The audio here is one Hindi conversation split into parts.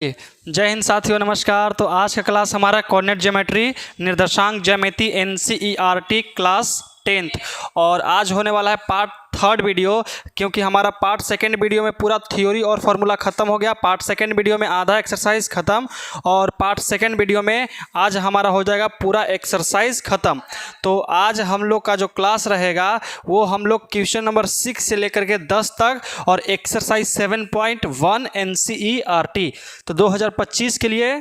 जय हिंद साथियों, नमस्कार। तो आज का क्लास हमारा कोऑर्डिनेट ज्योमेट्री निर्देशांक ज्यामिति एनसीईआरटी क्लास 10th और आज होने वाला है पार्ट थर्ड वीडियो। क्योंकि हमारा पार्ट सेकेंड वीडियो में पूरा थ्योरी और फार्मूला ख़त्म हो गया। पार्ट सेकेंड वीडियो में आधा एक्सरसाइज ख़त्म और पार्ट सेकेंड वीडियो में आज हमारा हो जाएगा पूरा एक्सरसाइज ख़त्म। तो आज हम लोग का जो क्लास रहेगा वो हम लोग क्वेश्चन नंबर 6 से लेकर के 10 तक और एक्सरसाइज 7.1 एनसीईआरटी तो 2025 के लिए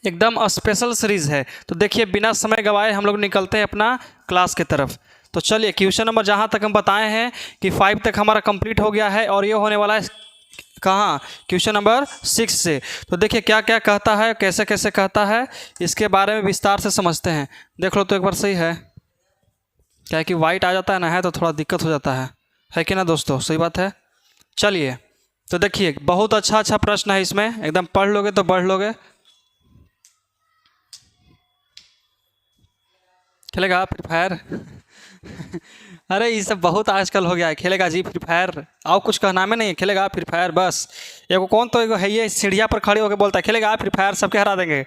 एकदम स्पेशल सीरीज़ है। तो देखिए, बिना समय गवाए हम लोग निकलते हैं अपना क्लास की तरफ। तो चलिए, क्वेश्चन नंबर जहाँ तक हम बताए हैं कि 5 तक हमारा कंप्लीट हो गया है और ये होने वाला है कहाँ, क्वेश्चन नंबर 6 से। तो देखिए क्या क्या कहता है, कैसे कैसे कहता है, इसके बारे में विस्तार से समझते हैं। देख लो तो एक बार, सही है क्या है कि वाइट आ जाता है ना, है तो थोड़ा दिक्कत हो जाता है कि ना दोस्तों, सही बात है। चलिए तो देखिए, बहुत अच्छा अच्छा प्रश्न है इसमें, एकदम पढ़ लोगे तो बढ़ लोगे। खेलेगा फ्री फायर? अरे ये सब बहुत आजकल हो गया है। खेलेगा जी फ्री फायर? आओ, कुछ कहना में नहीं है, खेलेगा फ्री फायर बस। एगो कौन तो एगो है ये सीढ़िया पर खड़े होकर बोलता है खेलेगा फ्री फायर, सबके हरा देंगे।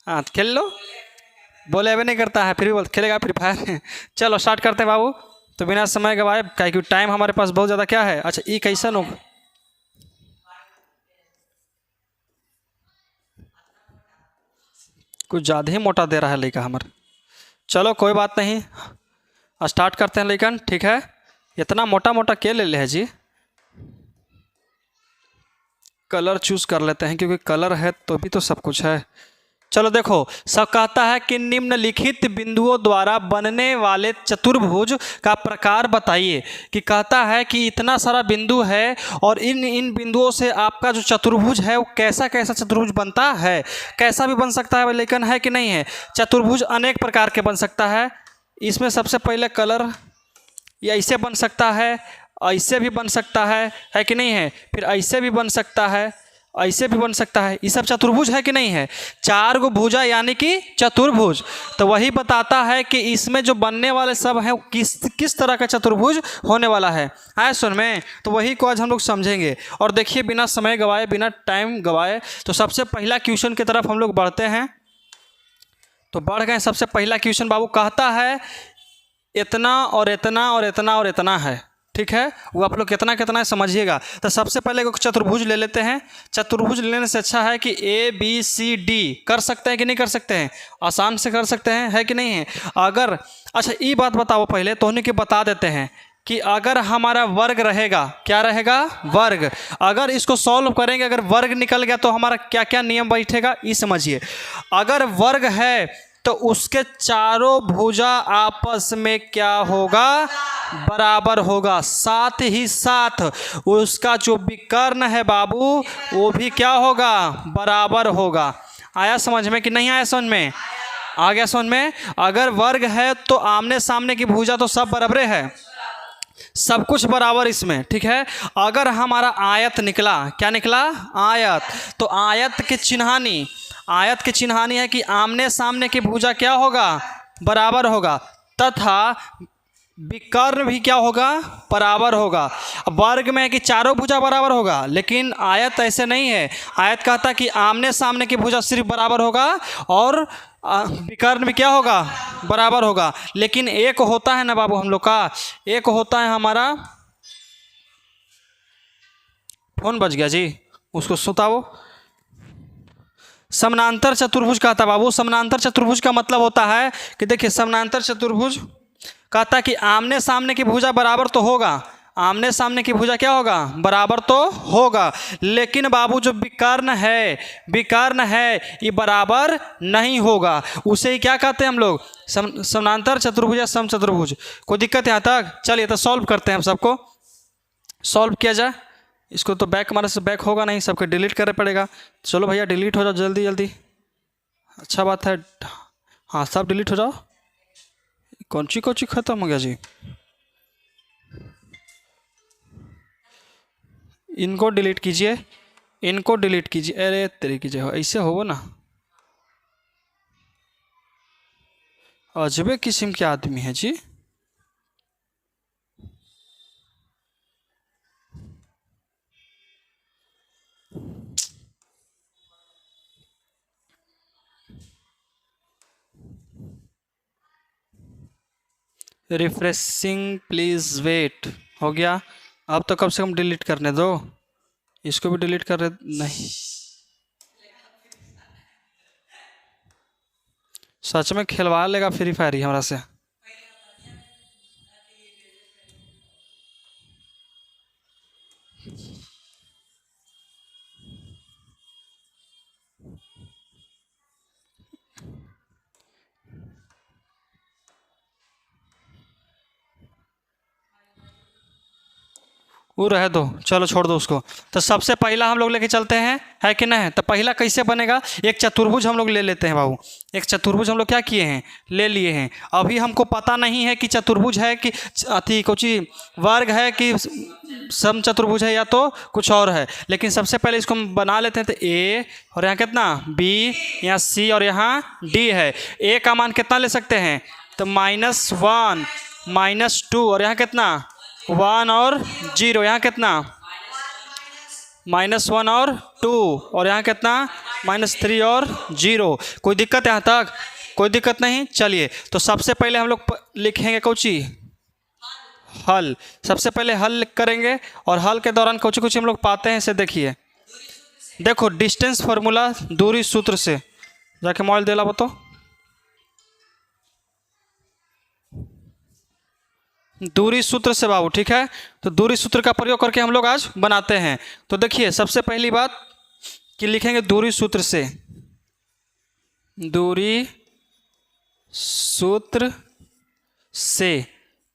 हाँ खेल लो, बोले अभी नहीं करता है फिर भी बोल खेलेगा फ्री फायर। चलो स्टार्ट करते हैं बाबू। तो बिना समय गवाए, क्योंकि टाइम हमारे पास बहुत ज़्यादा क्या है। अच्छा, ये कैसा हो, कुछ ज़्यादा ही मोटा दे रहा है लड़का हमारे। चलो कोई बात नहीं, स्टार्ट करते हैं लेकिन, ठीक है। इतना मोटा मोटा क्या ले ले है जी। कलर चूज कर लेते हैं क्योंकि कलर है तो भी तो सब कुछ है। चलो देखो, सब कहता है कि निम्नलिखित बिंदुओं द्वारा बनने वाले चतुर्भुज का प्रकार बताइए। कि कहता है कि इतना सारा बिंदु है और इन इन बिंदुओं से आपका जो चतुर्भुज है वो कैसा कैसा चतुर्भुज बनता है। कैसा भी बन सकता है लेकिन, है कि नहीं है। चतुर्भुज अनेक प्रकार के बन सकता है। इसमें सबसे पहले कलर, या ऐसे बन सकता है, ऐसे भी बन सकता है कि नहीं है। फिर ऐसे भी बन सकता है, ऐसे भी बन सकता है। ये सब चतुर्भुज है कि नहीं है। 4 गो भुजा यानी कि चतुर्भुज। तो वही बताता है कि इसमें जो बनने वाले सब हैं किस किस तरह का चतुर्भुज होने वाला है। आए सुन में, तो वही को आज हम लोग समझेंगे। और देखिए, बिना समय गवाए, बिना टाइम गवाए, तो सबसे पहला क्वेश्चन की तरफ हम लोग बढ़ते हैं। तो बढ़ गए। सबसे पहला क्वेश्चन बाबू कहता है इतना और इतना और इतना और इतना है, ठीक है। वो आप लोग कितना कितना है समझिएगा। तो सबसे पहले एक चतुर्भुज ले लेते हैं। चतुर्भुज लेने से अच्छा है कि ए बी सी डी कर सकते हैं कि नहीं कर सकते हैं, आसान से कर सकते हैं, है कि नहीं है। अगर, अच्छा ये बात बताओ पहले, तो उन्हें कि बता देते हैं कि अगर हमारा वर्ग रहेगा, क्या रहेगा, वर्ग। अगर इसको सॉल्व करेंगे, अगर वर्ग निकल गया तो हमारा क्या क्या नियम बैठेगा ये समझिए। अगर वर्ग है तो उसके चारों भुजा आपस में क्या होगा, बराबर होगा। साथ ही साथ उसका जो विकर्ण है बाबू वो भी क्या होगा, बराबर होगा। आया समझ में कि नहीं आया समझ में? आ गया समझ में। अगर वर्ग है तो आमने सामने की भुजा तो सब बराबर है, सब कुछ बराबर इसमें, ठीक है। अगर हमारा आयत निकला, क्या निकला, आयत, तो आयत के चिन्हानी, आयत की चिन्हानी है कि आमने सामने की भुजा क्या होगा, बराबर होगा, तथा विकर्ण भी क्या होगा, बराबर होगा। वर्ग में है कि चारों भुजा बराबर होगा, लेकिन आयत ऐसे नहीं है। आयत कहता है कि आमने सामने की भुजा सिर्फ बराबर होगा और विकर्ण भी क्या होगा, बराबर होगा। लेकिन एक होता है ना बाबू हम लोग का, एक होता है हमारा, फोन बज गया जी, उसको सुताओ। समानांतर चतुर्भुज कहता है बाबू। समानांतर चतुर्भुज का मतलब होता है कि देखिए, समानांतर चतुर्भुज कहता है कि आमने सामने की भुजा बराबर तो होगा, आमने सामने की भुजा क्या होगा, बराबर तो होगा, लेकिन बाबू जो विकर्ण है, विकर्ण है ये बराबर नहीं होगा। उसे ही क्या कहते हैं हम लोग, समानांतर चतुर्भुज या समचतुर्भुज। कोई दिक्कत यहाँ तक? चलिए तो सॉल्व करते हैं हम सबको। सॉल्व किया जाए इसको। तो बैक हमारे से बैक होगा नहीं, सबको डिलीट करना पड़ेगा। चलो भैया डिलीट हो जाओ जल्दी जल्दी, अच्छा बात है। हाँ सब डिलीट हो जाओ। कौन सी ख़त्म हो गया जी, इनको डिलीट कीजिए, इनको डिलीट कीजिए। अरे तेरी कीजिए, ऐसे हो ना, अजबे किस्म के आदमी है जी। Refreshing please wait. हो गया। अब तो कम से कम डिलीट करने दो, इसको भी डिलीट कर नहीं। सच में खिलवा लेगा फ्री फायर ही हमारा से। वो रह दो, चलो छोड़ दो उसको। तो सबसे पहला हम लोग लेके चलते हैं, है कि नहीं? तो पहला कैसे बनेगा, एक चतुर्भुज हम लोग ले लेते हैं बाबू। एक चतुर्भुज हम लोग क्या किए हैं, ले लिए हैं। अभी हमको पता नहीं है कि चतुर्भुज है कि अति कुछ वर्ग है कि सम चतुर्भुज है या तो कुछ और है, लेकिन सबसे पहले इसको हम बना लेते हैं। तो ए और यहाँ कितना बी, यहाँ सी और यहाँ डी है। ए का मान कितना ले सकते हैं, तो -1 -2 और यहाँ कितना 1 और 0, यहाँ कितना -1 और 2 और यहाँ कितना -3 और 0। कोई दिक्कत यहाँ तक? कोई दिक्कत नहीं। चलिए तो सबसे पहले हम लोग लिखेंगे कौची, हल। सबसे पहले हल करेंगे और हल के दौरान कुछ कुछ हम लोग पाते हैं, इसे देखिए। देखो डिस्टेंस फार्मूला दूरी सूत्र से, जाके मोबाइल दे ला बतो। दूरी सूत्र से बाबू, ठीक है। तो दूरी सूत्र का प्रयोग करके हम लोग आज बनाते हैं। तो देखिए सबसे पहली बात कि लिखेंगे दूरी सूत्र से, दूरी सूत्र से,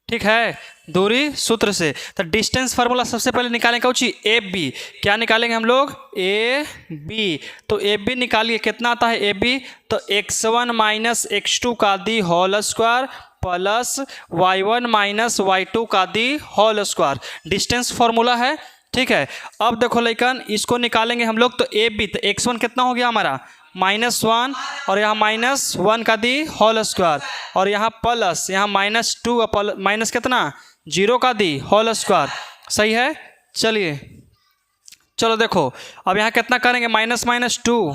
ठीक है, दूरी सूत्र से। तो डिस्टेंस फार्मूला सबसे पहले निकालेंगे कौची, ए बी। क्या निकालेंगे हम लोग, ए बी। तो ए बी निकालिए, कितना आता है ए बी, तो x1 - x2 का the whole square plus y1 - y2 का the whole square. Distance formula है, ठीक है। अब देखो लेकिन इसको निकालेंगे हम लोग, तो ए बी, तो x1 कितना हो गया हमारा -1 और यहाँ -1 का दी होल स्क्वायर और यहाँ प्लस यहाँ -2 माइनस कितना 0 का दी होल स्क्वायर। सही है। चलिए चलो देखो अब यहाँ कितना करेंगे, -2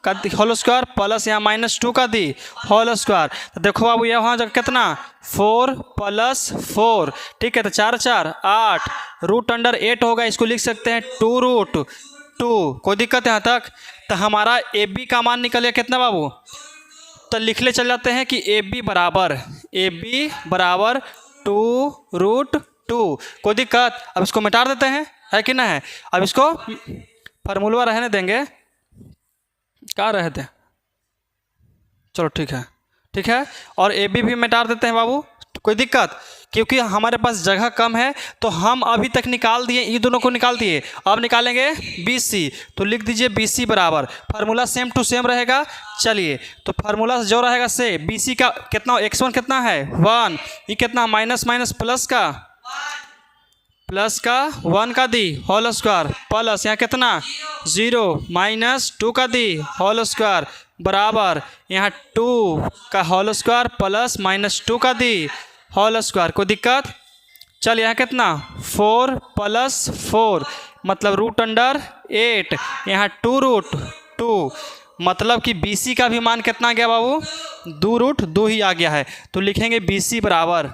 का दी होल स्क्वायर प्लस यहाँ -2 का दी होल स्क्वायर। तो देखो अब यहाँ जब कितना 4 + 4, ठीक है। तो 4 4 8 √8 होगा, इसको लिख सकते हैं 2√2। कोई दिक्कत यहाँ तक? तो हमारा ए बी का मान निकल गया कितना बाबू, तो लिख ले चल जाते हैं कि ए बी बराबर 2√2। कोई दिक्कत? अब इसको मिटा देते हैं, है कि ना है। अब इसको फार्मूला रहने देंगे, क्या रहते हैं, चलो ठीक है, ठीक है। और ए बी भी मिटा देते हैं बाबू, कोई दिक्कत? क्योंकि हमारे पास जगह कम है तो हम अभी तक निकाल दिए, ये दोनों को निकाल दिए। अब निकालेंगे बी सी, तो लिख दीजिए बी सी बराबर, फार्मूला सेम टू सेम रहेगा। चलिए तो फार्मूला जो रहेगा से बी सी का कितना, x1 कितना है 1, ये कितना माइनस प्लस का 1 का दी होल स्क्वायर प्लस यहाँ कितना 0 -2 का दी होल स्क्वायर बराबर यहाँ 2 का होल स्क्वायर प्लस -2 का दी होल स्क्वायर। कोई दिक्कत? चल यहाँ कितना 4 + 4 मतलब √8, यहाँ 2√2 मतलब कि बी सी का भी मान कितना आ गया बाबू, 2√2 ही आ गया है। तो लिखेंगे बी सी बराबर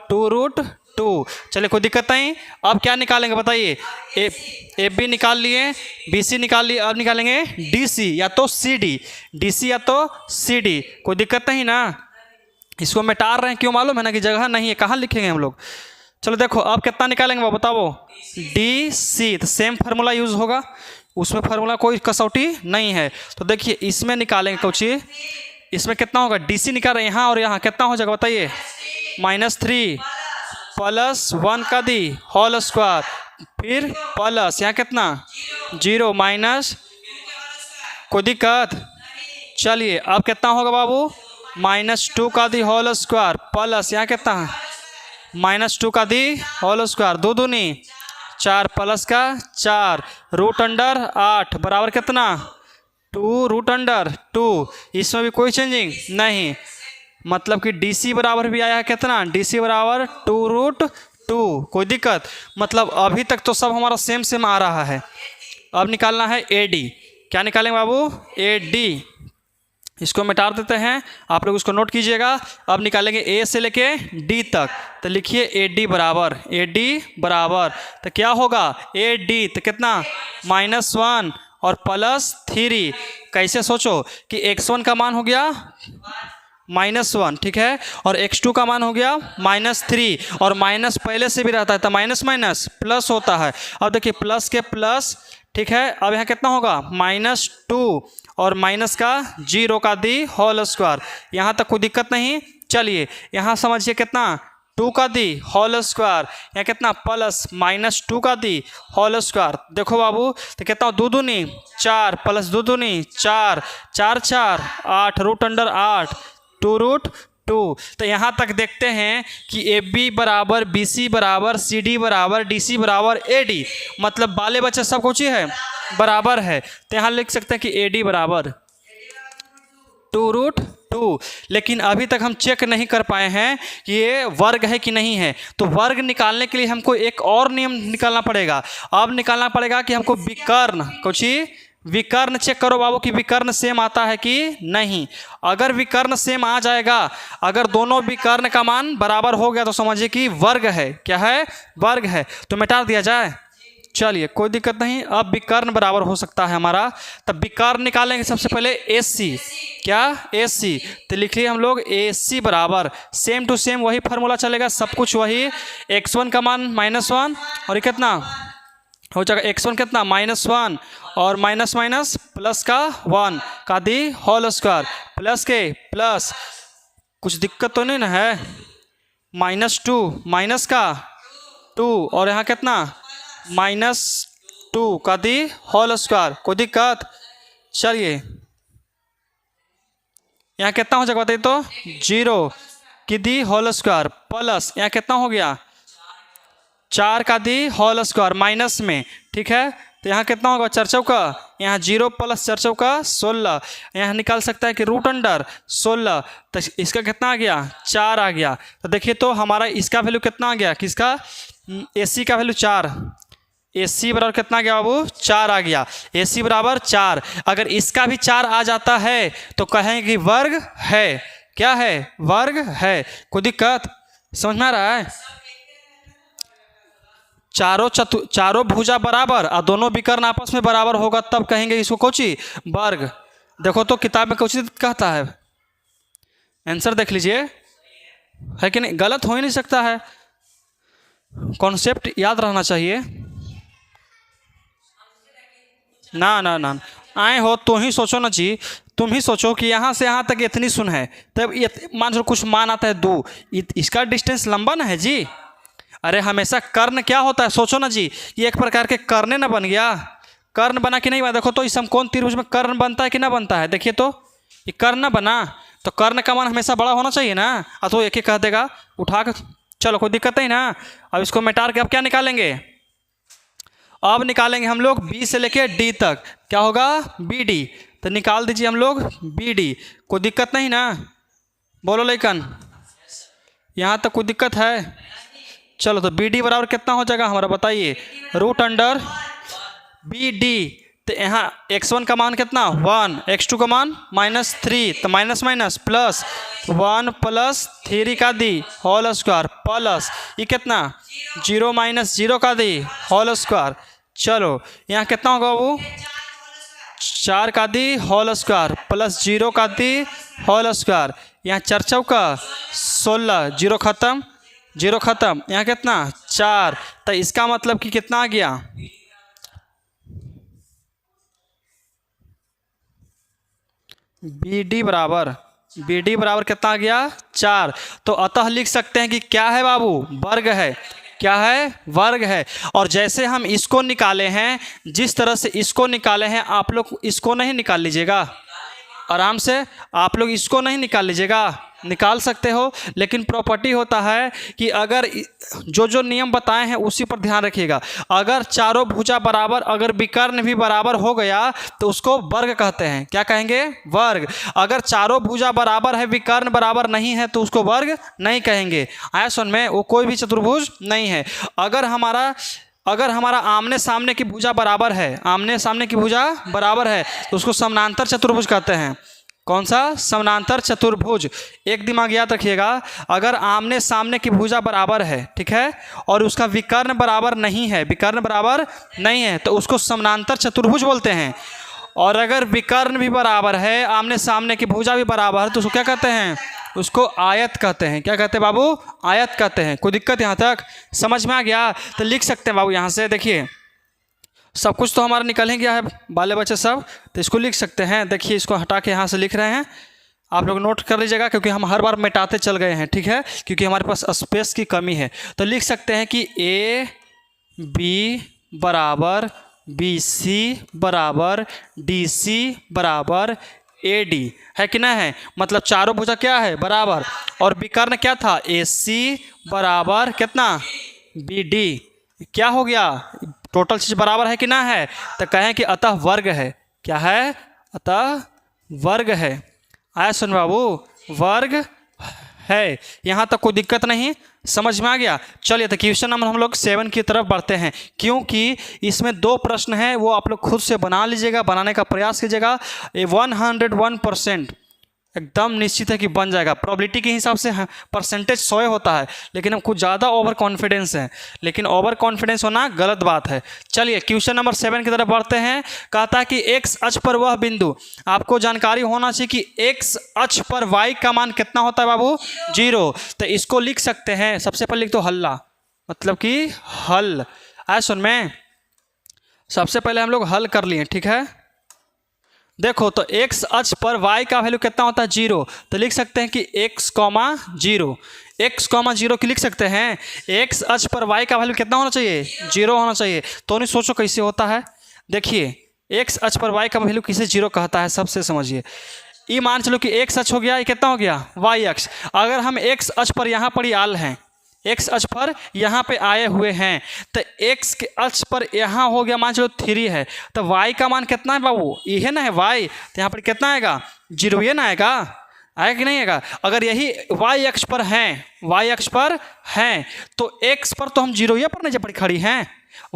2√2। चलिए कोई दिक्कत नहीं। अब क्या निकालेंगे बताइए, ए बी निकाल लिए, बी सी निकाल लिए, अब निकालेंगे डी सी या तो सी डी, डी सी या तो सी डी। कोई दिक्कत नहीं ना। इसको मिटा रहे हैं क्यों मालूम है ना, कि जगह नहीं है, कहाँ लिखेंगे हम लोग। चलो देखो अब कितना निकालेंगे वो बताओ, डी सी। तो सेम फार्मूला यूज़ होगा, उसमें फार्मूला कोई कसौटी नहीं है। तो देखिए इसमें निकालेंगे कुछ, इसमें कितना होगा, डी सी निकाल रहे हैं यहाँ और यहाँ कितना हो जाएगा बताइए, -3 + 1 का दी होल स्क्वायर फिर प्लस यहाँ कितना 0 माइनस। कोई दिक्कत? चलिए अब कितना होगा बाबू, -2 का दी होल स्क्वायर प्लस यहाँ कितना -2 का दी होल स्क्वायर, 2 दूनी 4 प्लस का 4 √8 बराबर कितना 2√2। इसमें भी कोई चेंजिंग नहीं, मतलब कि डी सी बराबर भी आया है कितना, डी सी बराबर 2√2। कोई दिक्कत? मतलब अभी तक तो सब हमारा सेम आ रहा है। अब निकालना है ए डी। क्या निकालेंगे बाबू, ए डी। इसको मिटा देते हैं, आप लोग उसको नोट कीजिएगा। अब निकालेंगे ए से लेके डी तक, तो लिखिए ए डी बराबर तो क्या होगा ए डी तो कितना -1 और +3। कैसे सोचो कि x1 का मान हो गया -1, ठीक है, और x2 का मान हो गया -3, और माइनस पहले से भी रहता है तो माइनस माइनस प्लस होता है। अब देखिए प्लस के प्लस, ठीक है। अब यहाँ कितना होगा -2 और माइनस का 0 का दी होल स्क्वायर। यहाँ तक कोई दिक्कत नहीं। चलिए यहाँ समझिए कितना 2 का दी होल स्क्वायर, यहाँ कितना प्लस -2 का दी होल स्क्वायर। देखो बाबू तो कितना 2 दूनी 4 प्लस 2 दूनी 4, 4 4 8 √8 2√2। तो यहाँ तक देखते हैं कि ए बी बराबर बी सी बराबर सी डी बराबर डी सी बराबर ए डी, मतलब बाले बच्चे सब कुछ ही है बराबर है। तो यहाँ लिख सकते हैं कि ए डी बराबर 2√2। लेकिन अभी तक हम चेक नहीं कर पाए हैं कि ये वर्ग है कि नहीं है। तो वर्ग निकालने के लिए हमको एक और नियम निकालना पड़ेगा। अब निकालना पड़ेगा कि हमको विकर्ण, कुछ ही विकर्ण चेक करो बाबू कि विकर्ण सेम आता है कि नहीं। अगर विकर्ण सेम आ जाएगा, अगर दोनों विकर्ण का मान बराबर हो गया तो समझिए कि वर्ग है। क्या है? वर्ग है। तो मिटा दिया जाए। चलिए कोई दिक्कत नहीं। अब विकर्ण बराबर हो सकता है हमारा। तब विकर्ण निकालेंगे सबसे पहले ए सी। क्या? ए सी। तो लिखिए हम लोग ए सी बराबर सेम टू सेम वही फार्मूला चलेगा, सब कुछ वही। x1 का मान -1 और ये कितना हो जाएगा x1 कितना -1 और माइनस माइनस प्लस का 1 का दी होल स्क्वायर प्लस के प्लस, कुछ दिक्कत तो नहीं ना है। -2 माइनस का 2 और यहाँ कितना -2 का दी होल स्क्वायर, कोई दिक्कत? चलिए यहाँ कितना हो जाएगा बताइए तो 0 की दी होल स्क्वायर प्लस यहाँ कितना हो गया 4 का दी होल स्क्वायर माइनस में, ठीक है। तो यहाँ कितना होगा 4 चौका, यहाँ 0 प्लस 4 चौका 16, यहाँ निकाल सकता है कि √16। तो इसका कितना आ गया 4 आ गया। तो देखिए तो हमारा इसका वैल्यू कितना आ गया, किसका? AC का वैल्यू 4। AC बराबर कितना आ गया बाबू 4 आ गया। AC बराबर 4। अगर इसका भी 4 आ जाता है तो कहेंगे कि वर्ग है। क्या है? वर्ग है। कोई दिक्कत? समझ में आ रहा है? चारों भुजा बराबर और दोनों विकर्ण आपस में बराबर होगा तब कहेंगे इसको कोची वर्ग। देखो तो किताब में कोची कहता है, आंसर देख लीजिए, है कि नहीं? गलत हो ही नहीं सकता है, कॉन्सेप्ट याद रहना चाहिए। ना ना ना आए हो तो ही सोचो ना जी, तुम ही सोचो कि यहाँ से यहाँ तक इतनी सुन है, तब मान लो कुछ मान आता है 2, इसका डिस्टेंस लंबा ना है जी। अरे हमेशा कर्ण क्या होता है सोचो ना जी, ये एक प्रकार के कर्ण ना बन गया। कर्ण बना कि नहीं बना? देखो तो इस समकोण त्रिभुज में कर्ण बनता है कि ना बनता है? देखिए तो ये कर्ण ना बना, तो कर्ण का मान हमेशा बड़ा होना चाहिए ना। तो एक ही कह देगा उठा कर, चलो कोई दिक्कत नहीं ना। अब इसको मिटा के अब क्या निकालेंगे? अब निकालेंगे हम लोग बी से लेके डी तक। क्या होगा? B D. तो निकाल दीजिए हम लोग बी डी। कोई दिक्कत नहीं ना? बोलो लेकिन यहाँ तक कोई दिक्कत है? चलो तो बी डी बराबर कितना हो जाएगा हमारा बताइए, √BD। तो यहाँ x1 का मान कितना 1, x2 का मान -3, तो माइनस माइनस प्लस 1 + 3 का दी होल स्क्वायर प्लस ये कितना 0 - 0 का दी होल स्क्वायर। चलो यहाँ कितना होगा वो 4 का दी होल स्क्वायर प्लस 0 का दी होल स्क्वायर, यहाँ 4 चौका 16, 0 खत्म 0 खत्म, यहाँ कितना 4। तो इसका मतलब कि कितना आ गया बी डी बराबर कितना आ गया 4। तो अतः लिख सकते हैं कि क्या है बाबू वर्ग है। क्या है? वर्ग है। और जैसे हम इसको निकाले हैं, जिस तरह से इसको निकाले हैं, आप लोग इसको नहीं निकाल लीजिएगा आराम से, आप लोग इसको नहीं निकाल लीजिएगा, निकाल सकते हो। लेकिन प्रॉपर्टी होता है कि अगर जो नियम बताए हैं उसी पर ध्यान रखिएगा। अगर चारों भुजा बराबर, अगर विकर्ण भी बराबर हो गया तो उसको वर्ग कहते हैं। क्या कहेंगे? वर्ग। अगर चारों भुजा बराबर है, विकर्ण बराबर नहीं है तो उसको वर्ग नहीं कहेंगे। आया सुन में? वो कोई भी चतुर्भुज नहीं है। अगर हमारा आमने सामने की भुजा बराबर है, आमने सामने की भुजा बराबर है तो उसको समानांतर चतुर्भुज कहते हैं। कौन सा? समानांतर चतुर्भुज। एक दिमाग याद रखिएगा, अगर आमने सामने की भुजा बराबर है, ठीक है, और उसका विकर्ण बराबर नहीं है, विकर्ण बराबर नहीं है, तो उसको समानांतर चतुर्भुज बोलते हैं। और अगर विकर्ण भी बराबर है, आमने सामने की भुजा भी बराबर है, तो उसको क्या कहते हैं? उसको आयत कहते हैं। क्या कहते हैं बाबू? आयत कहते हैं। कोई दिक्कत यहाँ तक समझ में आ गया? तो लिख सकते हैं बाबू यहाँ से, देखिए सब कुछ तो हमारा निकल ही गया है बाले बच्चे सब, तो इसको लिख सकते हैं। देखिए इसको हटा के यहाँ से लिख रहे हैं, आप लोग नोट कर लीजिएगा, क्योंकि हम हर बार मिटाते चल गए हैं, ठीक है, क्योंकि हमारे पास स्पेस की कमी है। तो लिख सकते हैं कि ए बी बराबर बी सी बराबर डी सी बराबर ए डी, है कि ना है? मतलब चारों भुजा क्या है? बराबर। और विकर्ण क्या था? ए सी बराबर कितना? B D. क्या हो गया? टोटल चीज बराबर है कि ना है? तो कहें कि अतः वर्ग है। क्या है? अतः वर्ग है। आया सुन बाबू? वर्ग है। यहाँ तक कोई दिक्कत नहीं, समझ में आ गया? चलिए तो क्वेश्चन नंबर हम लोग 7 की तरफ बढ़ते हैं, क्योंकि इसमें 2 प्रश्न हैं, वो आप लोग खुद से बना लीजिएगा, बनाने का प्रयास कीजिएगा। 101% एकदम निश्चित है कि बन जाएगा। प्रोबेबिलिटी के हिसाब से परसेंटेज 100 होता है, लेकिन हम कुछ ज़्यादा ओवर कॉन्फिडेंस हैं, लेकिन ओवर कॉन्फिडेंस होना गलत बात है। चलिए क्वेश्चन नंबर 7 की तरफ बढ़ते हैं। कहता है कि एक्स अक्ष पर वह बिंदु, आपको जानकारी होना चाहिए कि एक्स अक्ष पर वाई का मान कितना होता है बाबू? 0। तो इसको लिख सकते हैं, सबसे पहले लिख दो हल्ला, मतलब कि हल। आया सुन में? सबसे पहले हम लोग हल कर लिए, ठीक है। देखो तो x अक्ष पर y का वैल्यू कितना होता है? 0। तो लिख सकते हैं कि x, 0, x, 0 की लिख सकते हैं। x अक्ष पर y का वैल्यू कितना होना चाहिए? 0 होना चाहिए। तो नहीं सोचो कैसे होता है। देखिए x अक्ष पर y का वैल्यू किसे 0 कहता है, सबसे समझिए। ये मान चलो कि x अक्ष हो गया, ये कितना हो गया? y अक्ष। अगर हम x अक्ष पर यहाँ पर ही आल हैं, x अक्ष पर यहाँ पे आए हुए हैं, तो x के अक्ष पर यहाँ हो गया मान चलो 3 है, तो y का मान कितना है बाबू? ये है ना है y, तो यहाँ पर कितना आएगा? 0 ये ना आएगा? आएगा कि नहीं आएगा? अगर यही y अक्ष पर हैं, y अक्ष पर हैं, तो x पर तो हम 0 ये पर नहीं जब खड़ी हैं,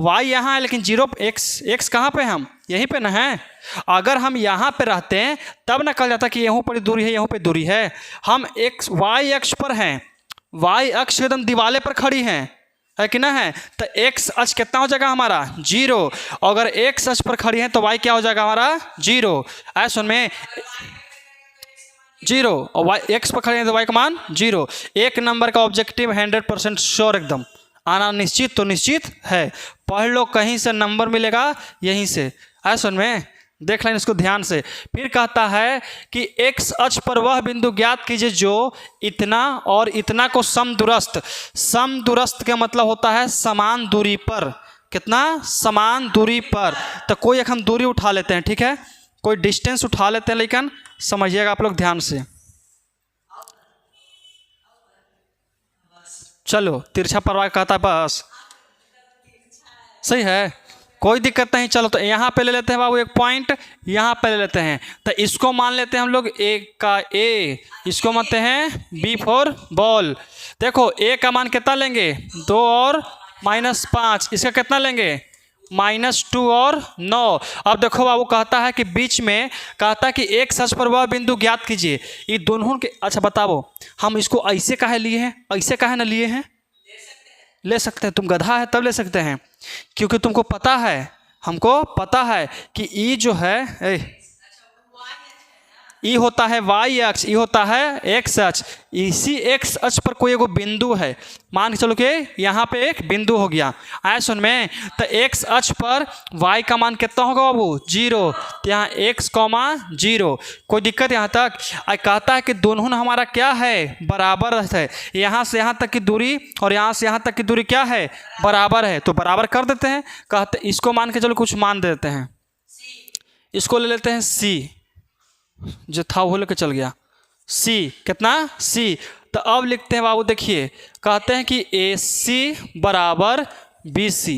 y यहाँ है लेकिन 0, x कहाँ पे? हम यहीं पे ना है। अगर हम यहाँ पे रहते हैं तब ना कहा जाता कि यहाँ पर दूरी है, यहाँ पे दूरी है। हम y अक्ष पर हैं, y अक्ष एकदम दीवाले पर खड़ी हैं, है कि ना है? तो x अक्ष कितना हो जाएगा हमारा? 0। अगर x अक्ष पर खड़ी है तो y क्या हो जाएगा हमारा? 0। आया सुन में? 0। और y x पर खड़े हैं तो y का मान 0। एक नंबर का ऑब्जेक्टिव 100% श्योर, एकदम आना निश्चित तो निश्चित है। पढ़ लो, कहीं से नंबर मिलेगा यहीं से। आया सुन में? देख लें इसको ध्यान से। फिर कहता है कि x अक्ष पर वह बिंदु ज्ञात कीजिए जो इतना और इतना को समदूरस्थ, समदूरस्थ का मतलब होता है समान दूरी पर। कितना? समान दूरी पर। तो कोई एक हम दूरी उठा लेते हैं, ठीक है, कोई डिस्टेंस उठा लेते हैं, लेकिन समझिएगा आप लोग ध्यान से। चलो तिरछा परवाह कहता है बस, सही है, कोई दिक्कत नहीं। चलो तो यहाँ पे ले लेते हैं बाबू एक पॉइंट, यहाँ पे ले लेते हैं। तो इसको मान लेते हैं हम लोग a का a, इसको मानते हैं b फॉर बॉल। देखो a का मान कितना लेंगे? 2 और -5। इसका कितना लेंगे? -2 और 9। अब देखो बाबू कहता है कि बीच में कहता है कि एक अक्ष पर वह बिंदु ज्ञात कीजिए। ये दोनों के, अच्छा बताओ हम इसको ऐसे काहे लिए हैं, ऐसे काहे ना लिए हैं? ले सकते हैं, तुम गधा है तब ले सकते हैं, क्योंकि तुमको पता है, हमको पता है कि ई जो है ई होता है y अक्ष, ई होता है x अक्ष। इसी x अक्ष पर कोई एगो बिंदु है, मान के चलो कि यहाँ पे एक बिंदु हो गया। आया सुन में? तो x अक्ष पर y का मान कितना होगा बाबू? 0। तो यहाँ x, 0। कोई दिक्कत यहाँ तक? कहता है कि दोनों हमारा क्या है? बराबर है। यहाँ से यहाँ तक की दूरी और यहाँ से यहाँ तक की दूरी क्या है? बराबर है। तो बराबर कर देते हैं। कहते इसको मान के चलो कुछ मान देते हैं, इसको ले लेते हैं c, जो था वो लेके चल गया c। कितना? c। तो अब लिखते हैं बाबू, देखिए कहते हैं कि AC बराबर BC,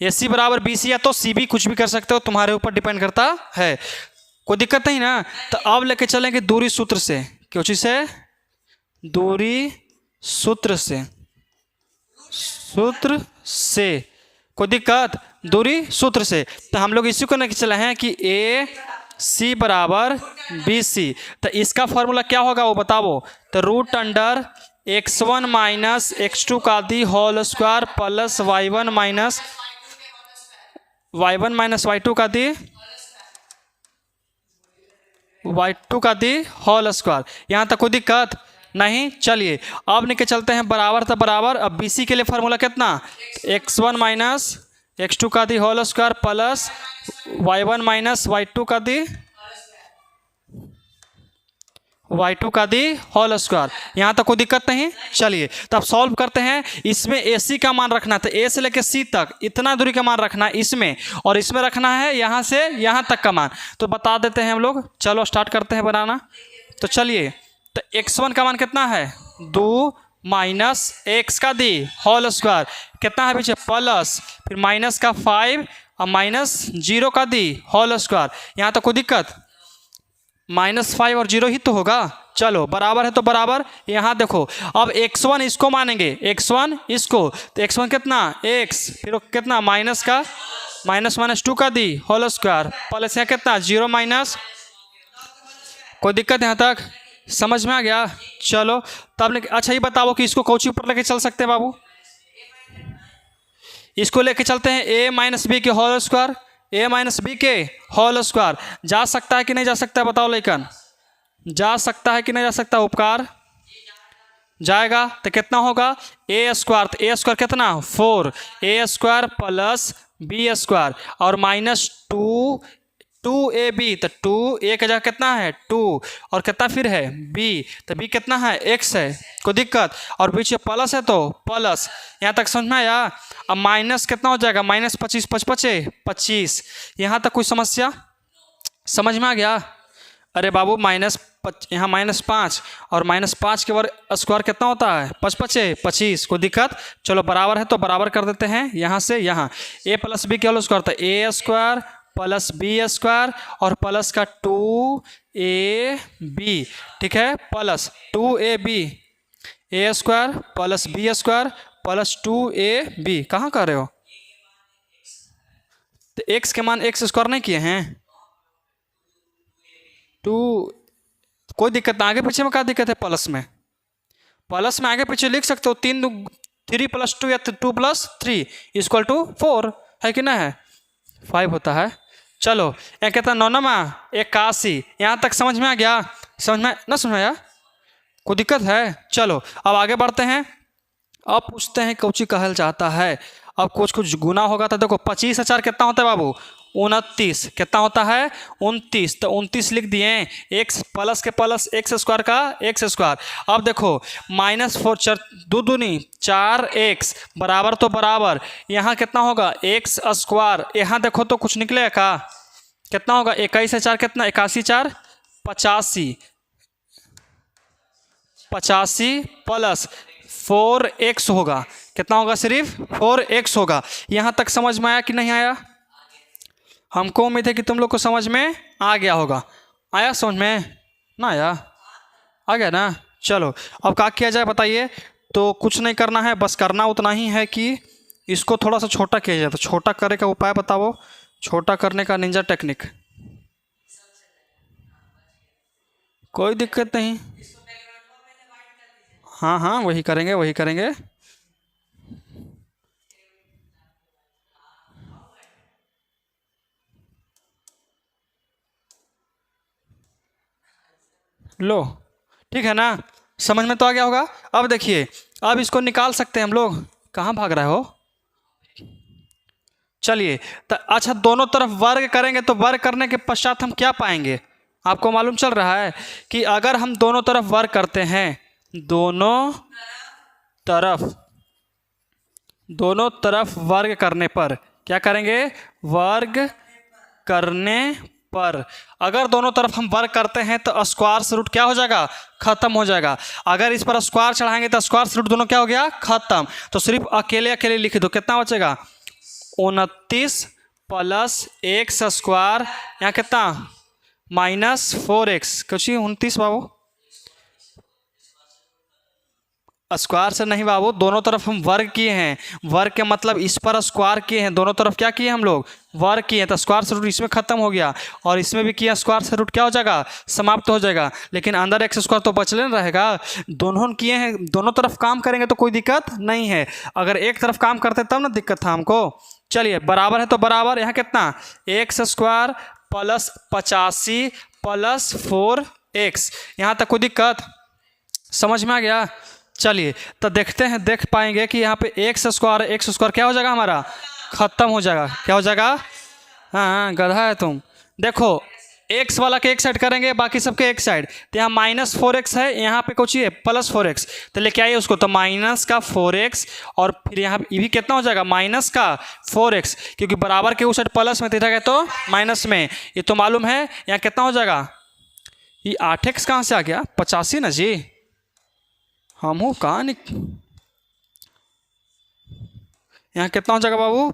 AC बराबर BC, या तो CB कुछ भी कर सकते हो, तुम्हारे ऊपर डिपेंड करता है, कोई दिक्कत नहीं ना। तो अब लेके चलेंगे दूरी सूत्र से। क्यों चीज से? दूरी सूत्र से, सूत्र से। कोई दिक्कत? दूरी सूत्र से। तो हम लोग इसी को लेके चले हैं कि A सी बराबर बी सी। तो इसका फॉर्मूला क्या होगा वो बताओ। तो root under x1 minus x2 का the whole square plus y1 minus y2 का दी y2 का दी होल स्क्वायर। यहाँ तक कोई दिक्कत नहीं। चलिए अब निकल चलते हैं बराबर तो बराबर। अब बी सी के लिए फार्मूला कितना, x1 माइनस x2 का the whole square plus y1 minus y2 का दी होल स्क्वायर। यहाँ तक कोई दिक्कत नहीं। चलिए तो अब सॉल्व करते हैं। इसमें ए सी का मान रखना, तो ए से लेकर सी तक इतना दूरी का मान रखना है इसमें, और इसमें रखना है यहाँ से यहाँ तक का मान। तो बता देते हैं हम लोग। चलो स्टार्ट करते हैं बनाना। तो चलिए तो x1 का मान कितना है 2 माइनस एक्स का दी होल स्क्वायर कितना है पीछे प्लस, फिर माइनस का 5 और माइनस 0 का दी होल स्क्वायर। यहाँ तक कोई दिक्कत, -5 और 0 ही तो होगा। चलो बराबर है तो बराबर। यहाँ देखो अब x1 इसको मानेंगे, x1 इसको, तो x1 कितना x, फिर कितना माइनस का -2 का दी होल स्क्वायर प्लस यहाँ कितना 0 माइनस। कोई दिक्कत यहाँ तक समझ में आ गया। चलो तब अच्छा ये बताओ कि इसको कौची ऊपर लेके चल सकते हैं बाबू। इसको लेके चलते हैं a माइनस बी के whole square, a minus B के होल स्क्वायर। जा सकता है कि नहीं जा सकता है बताओ लेकिन, जा सकता है कि नहीं जा सकता, उपकार जाएगा। तो कितना होगा a स्क्वायर, तो a स्क्वायर कितना 4, a square plus B square और माइनस 2ab, तो 2 a का जगह कितना है 2 और कितना फिर है b, तो b कितना है x है। कोई दिक्कत, और बीच में प्लस है तो प्लस। यहाँ तक समझ में आया। अब माइनस कितना हो जाएगा -25 25, यहाँ तक कोई समस्या समझ में आ गया। अरे बाबू यहाँ -5 और -5 के वर्ग स्क्वायर कितना होता है 5 25, कोई दिक्कत। चलो बराबर है तो बराबर कर देते हैं यहाँ से यहाँ। a प्लस बी के होल स्क्वायर, तो a square plus B square और प्लस का 2ab, ठीक है, plus 2ab, a square plus B square plus 2ab। कहाँ कर रहे हो, तो x के मान x स्क्वायर नहीं किए हैं 2। कोई दिक्कत ना, आगे पीछे में क्या दिक्कत है, प्लस में आगे पीछे लिख सकते हो। 3 + 2 या 2 + 3 = 4 है कि ना है, 5 होता है। चलो यहाँ कहता 9 81, यहाँ तक समझ में आ गया। समझ में ना, समझ में आया, कोई दिक्कत है। चलो अब आगे बढ़ते हैं। अब पूछते हैं कौची कहल चाहता है। अब कुछ गुना होगा तो देखो 25 4 कितना होता है बाबू 29, कितना होता है 29, तो 29 लिख दिए। x प्लस के प्लस एक्स स्क्वायर का एक्स स्क्वायर। अब देखो -4 4 2 दूनी 4x बराबर तो बराबर, यहाँ कितना होगा x स्क्वायर। यहाँ देखो तो कुछ निकलेगा का, कितना होगा 21 से 4 कितना 81 4 85 प्लस 4x होगा, कितना होगा सिर्फ 4x होगा। यहाँ तक समझ में आया कि नहीं आया। हमको उम्मीद है कि तुम लोग को समझ में आ गया होगा। आया समझ में ना, आया आ गया ना। चलो अब क्या किया जाए बताइए। तो कुछ नहीं करना है, बस करना उतना ही है कि इसको थोड़ा सा छोटा किया जाए। तो छोटा करने का उपाय बताओ, छोटा करने का निंजा टेक्निक। कोई दिक्कत नहीं, हाँ वही करेंगे। लो ठीक है ना, समझ में तो आ गया होगा। अब देखिए अब इसको निकाल सकते हैं हम लोग। कहाँ भाग रहे हो, चलिए तो अच्छा दोनों तरफ वर्ग करेंगे तो वर्ग करने के पश्चात हम क्या पाएंगे, आपको मालूम चल रहा है कि अगर हम दोनों तरफ वर्ग करते हैं, दोनों तरफ वर्ग करने पर क्या करेंगे, वर्ग करने पर अगर दोनों तरफ हम वर्ग करते हैं तो स्क्वायर से रूट क्या हो जाएगा, खत्म हो जाएगा। अगर इस पर स्क्वायर चढ़ाएंगे तो स्क्वायर से रूट दोनों क्या हो गया, खत्म। तो सिर्फ अकेले लिख दो, कितना बचेगा 29 प्लस एक्स स्क्वायर, यहाँ कितना -4x, कुछ ही 29 बाबू स्क्वायर से नहीं बाबू, दोनों तरफ हम वर्ग किए हैं। वर्ग के मतलब इस पर स्क्वायर किए हैं, दोनों तरफ क्या किए हम लोग, वर्ग किए हैं। तो स्क्वायर से रूट इसमें खत्म हो गया और इसमें भी किया, स्क्वायर से रूट क्या हो जाएगा, समाप्त हो जाएगा। लेकिन अंदर एक्स स्क्वायर तो बचले न रहेगा। दोनों किए हैं, दोनों तरफ काम करेंगे तो कोई दिक्कत नहीं है। अगर एक तरफ काम करते तब ना दिक्कत था हमको। चलिए बराबर है तो बराबर, यहाँ कितना, x square plus 85 plus 4x, यहाँ तक कोई दिक्कत, समझ में आ गया। चलिए तो देखते हैं, देख पाएंगे कि यहाँ पे एक्स स्क्वायर क्या हो जाएगा हमारा, खत्म हो जाएगा। क्या हो जाएगा, हाँ गधा है तुम। देखो एक्स वाला के एक साइड करेंगे, बाकी सबके एक साइड। तो यहाँ -4x है, यहाँ पे कुछ है +4x, तो लेके आइए उसको। तो माइनस का 4x और फिर यहाँ ये भी कितना हो जाएगा, माइनस का 4x, क्योंकि बराबर के उस साइड प्लस में, इधर गए तो माइनस में, ये तो मालूम है। यहाँ कितना हो जाएगा, ये 8x कहाँ से आ गया, 85 ना जी, हम हूँ कहाँ यहाँ कितना हो जाएगा बाबू,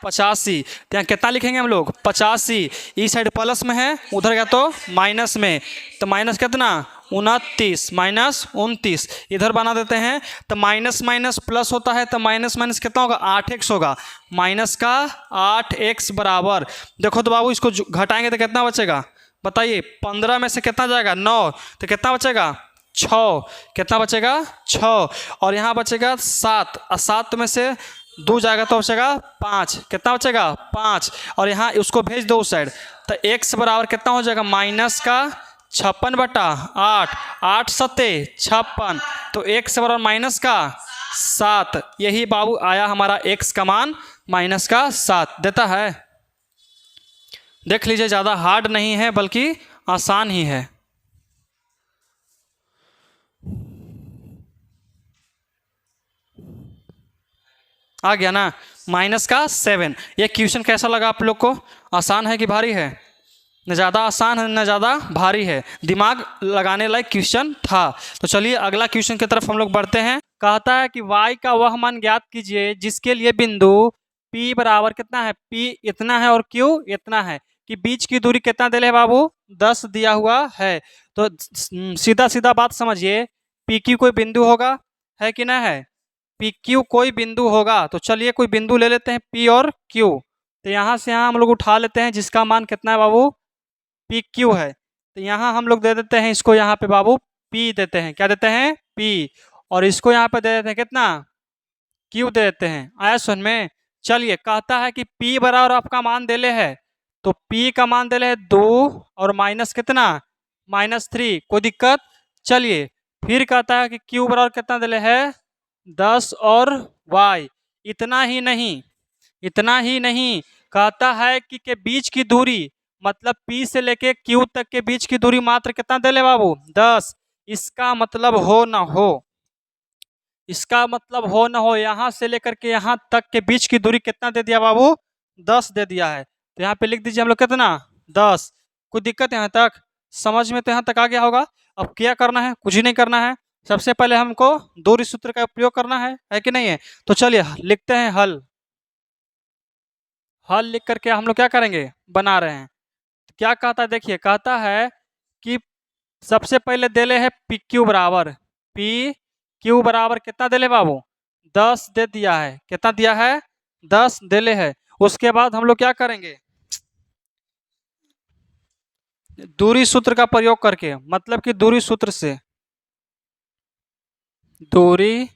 85। तो यहाँ कितना लिखेंगे हम लोग, 85। इस साइड प्लस में है, उधर गया तो माइनस में, तो माइनस कितना, 29 माइनस 29, इधर बना देते हैं। तो माइनस माइनस प्लस होता है, तो माइनस माइनस कितना होगा, 8x होगा। माइनस का 8x बराबर, देखो तो बाबू इसको घटाएंगे तो कितना बचेगा, बताइए। 15 में से कितना जाएगा, 9, तो कितना बचेगा, 6। कितना बचेगा, 6। और यहाँ बचेगा 7, और 7 में से 2 जाएगा तो बचेगा 5। कितना बचेगा, 5। और यहाँ उसको भेज दो उस साइड, तो x बराबर कितना हो जाएगा, माइनस का 56/8, 8 सत्ते 56, तो x बराबर माइनस का 7। यही बाबू आया हमारा x का मान, माइनस का 7 देता है। देख लीजिए, ज़्यादा हार्ड नहीं है बल्कि आसान ही है। आ गया ना, माइनस का 7। ये क्वेश्चन कैसा लगा आप लोग को, आसान है कि भारी है, न ज़्यादा आसान है न ज़्यादा भारी है, दिमाग लगाने लायक क्वेश्चन था। तो चलिए अगला क्वेश्चन की तरफ हम लोग बढ़ते हैं। कहता है कि y का वह मान ज्ञात कीजिए जिसके लिए बिंदु P बराबर कितना है, P इतना है और Q इतना है, कि बीच की दूरी कितना दिले है बाबू, 10 दिया हुआ है। तो सीधा सीधा बात समझिए, PQ कोई बिंदु होगा, है कि ना है, PQ कोई बिंदु होगा। तो चलिए कोई बिंदु ले लेते हैं P और Q। तो यहाँ से यहाँ हम लोग उठा लेते हैं, जिसका मान कितना है बाबू, PQ है। तो यहाँ हम लोग दे देते हैं इसको, यहाँ पे बाबू P देते हैं, क्या देते हैं, P। और इसको यहाँ पे दे देते हैं कितना, Q दे देते हैं। आया समझ में। चलिए कहता है कि P बराबर आपका मान देले है, तो P का मान देले है 2 और माइनस कितना, -3, कोई दिक्कत। चलिए फिर कहता है कि Q बराबर कितना देले है, 10 और y। इतना ही नहीं, इतना ही नहीं, कहता है कि के बीच की दूरी, मतलब P से लेके Q तक के बीच की दूरी मात्र कितना दे ले बाबू, 10। इसका मतलब हो ना हो, इसका मतलब हो ना हो, यहाँ से लेकर के यहाँ तक के बीच की दूरी कितना दे दिया बाबू, 10 दे दिया है। तो यहाँ पे लिख दीजिए हम लोग कितना, 10। कोई दिक्कत यहाँ तक, समझ में तो यहाँ तक आ गया होगा। अब क्या करना है, कुछ ही नहीं करना है, सबसे पहले हमको दूरी सूत्र का उपयोग करना है कि नहीं है। तो चलिए लिखते हैं हल। हल लिख करके हम लोग क्या करेंगे, बना रहे हैं। तो क्या कहता है, देखिए कहता है कि सबसे पहले देले है PQ बराबर, PQ बराबर कितना देले बाबू, 10 दे दिया है। कितना दिया है, 10 देले है। उसके बाद हम लोग क्या करेंगे, दूरी सूत्र का प्रयोग करके, मतलब कि दूरी सूत्र से, दूरी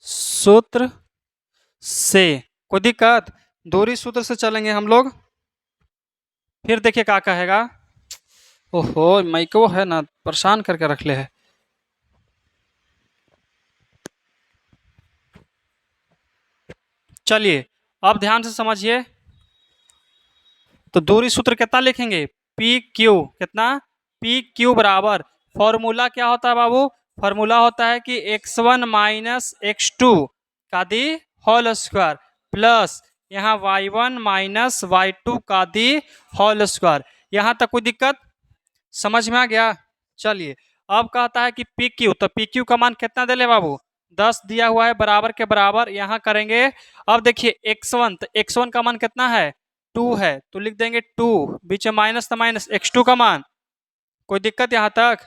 सूत्र से, कोई दिक्कत, दूरी सूत्र से चलेंगे हम लोग। फिर देखिए क्या कहेगा, ओहो माइको है ना, परेशान करके रख ले है। चलिए अब ध्यान से समझिए, तो दूरी सूत्र कितना लिखेंगे, PQ कितना, PQ बराबर, फॉर्मूला क्या होता है बाबू, फॉर्मूला होता है कि x1 माइनस x2 का दी होल स्क्वायर प्लस यहाँ y1 माइनस y2 का दी होल स्क्वायर। यहाँ तक कोई दिक्कत, समझ में आ गया। चलिए अब कहता है कि PQ, तो PQ का मान कितना दे ले बाबू, 10 दिया हुआ है, बराबर के बराबर यहाँ करेंगे। अब देखिए x1, तो x1 का मान कितना है, 2 है, तो लिख देंगे 2, बीच में माइनस था माइनस, x2 का मान, कोई दिक्कत यहाँ तक,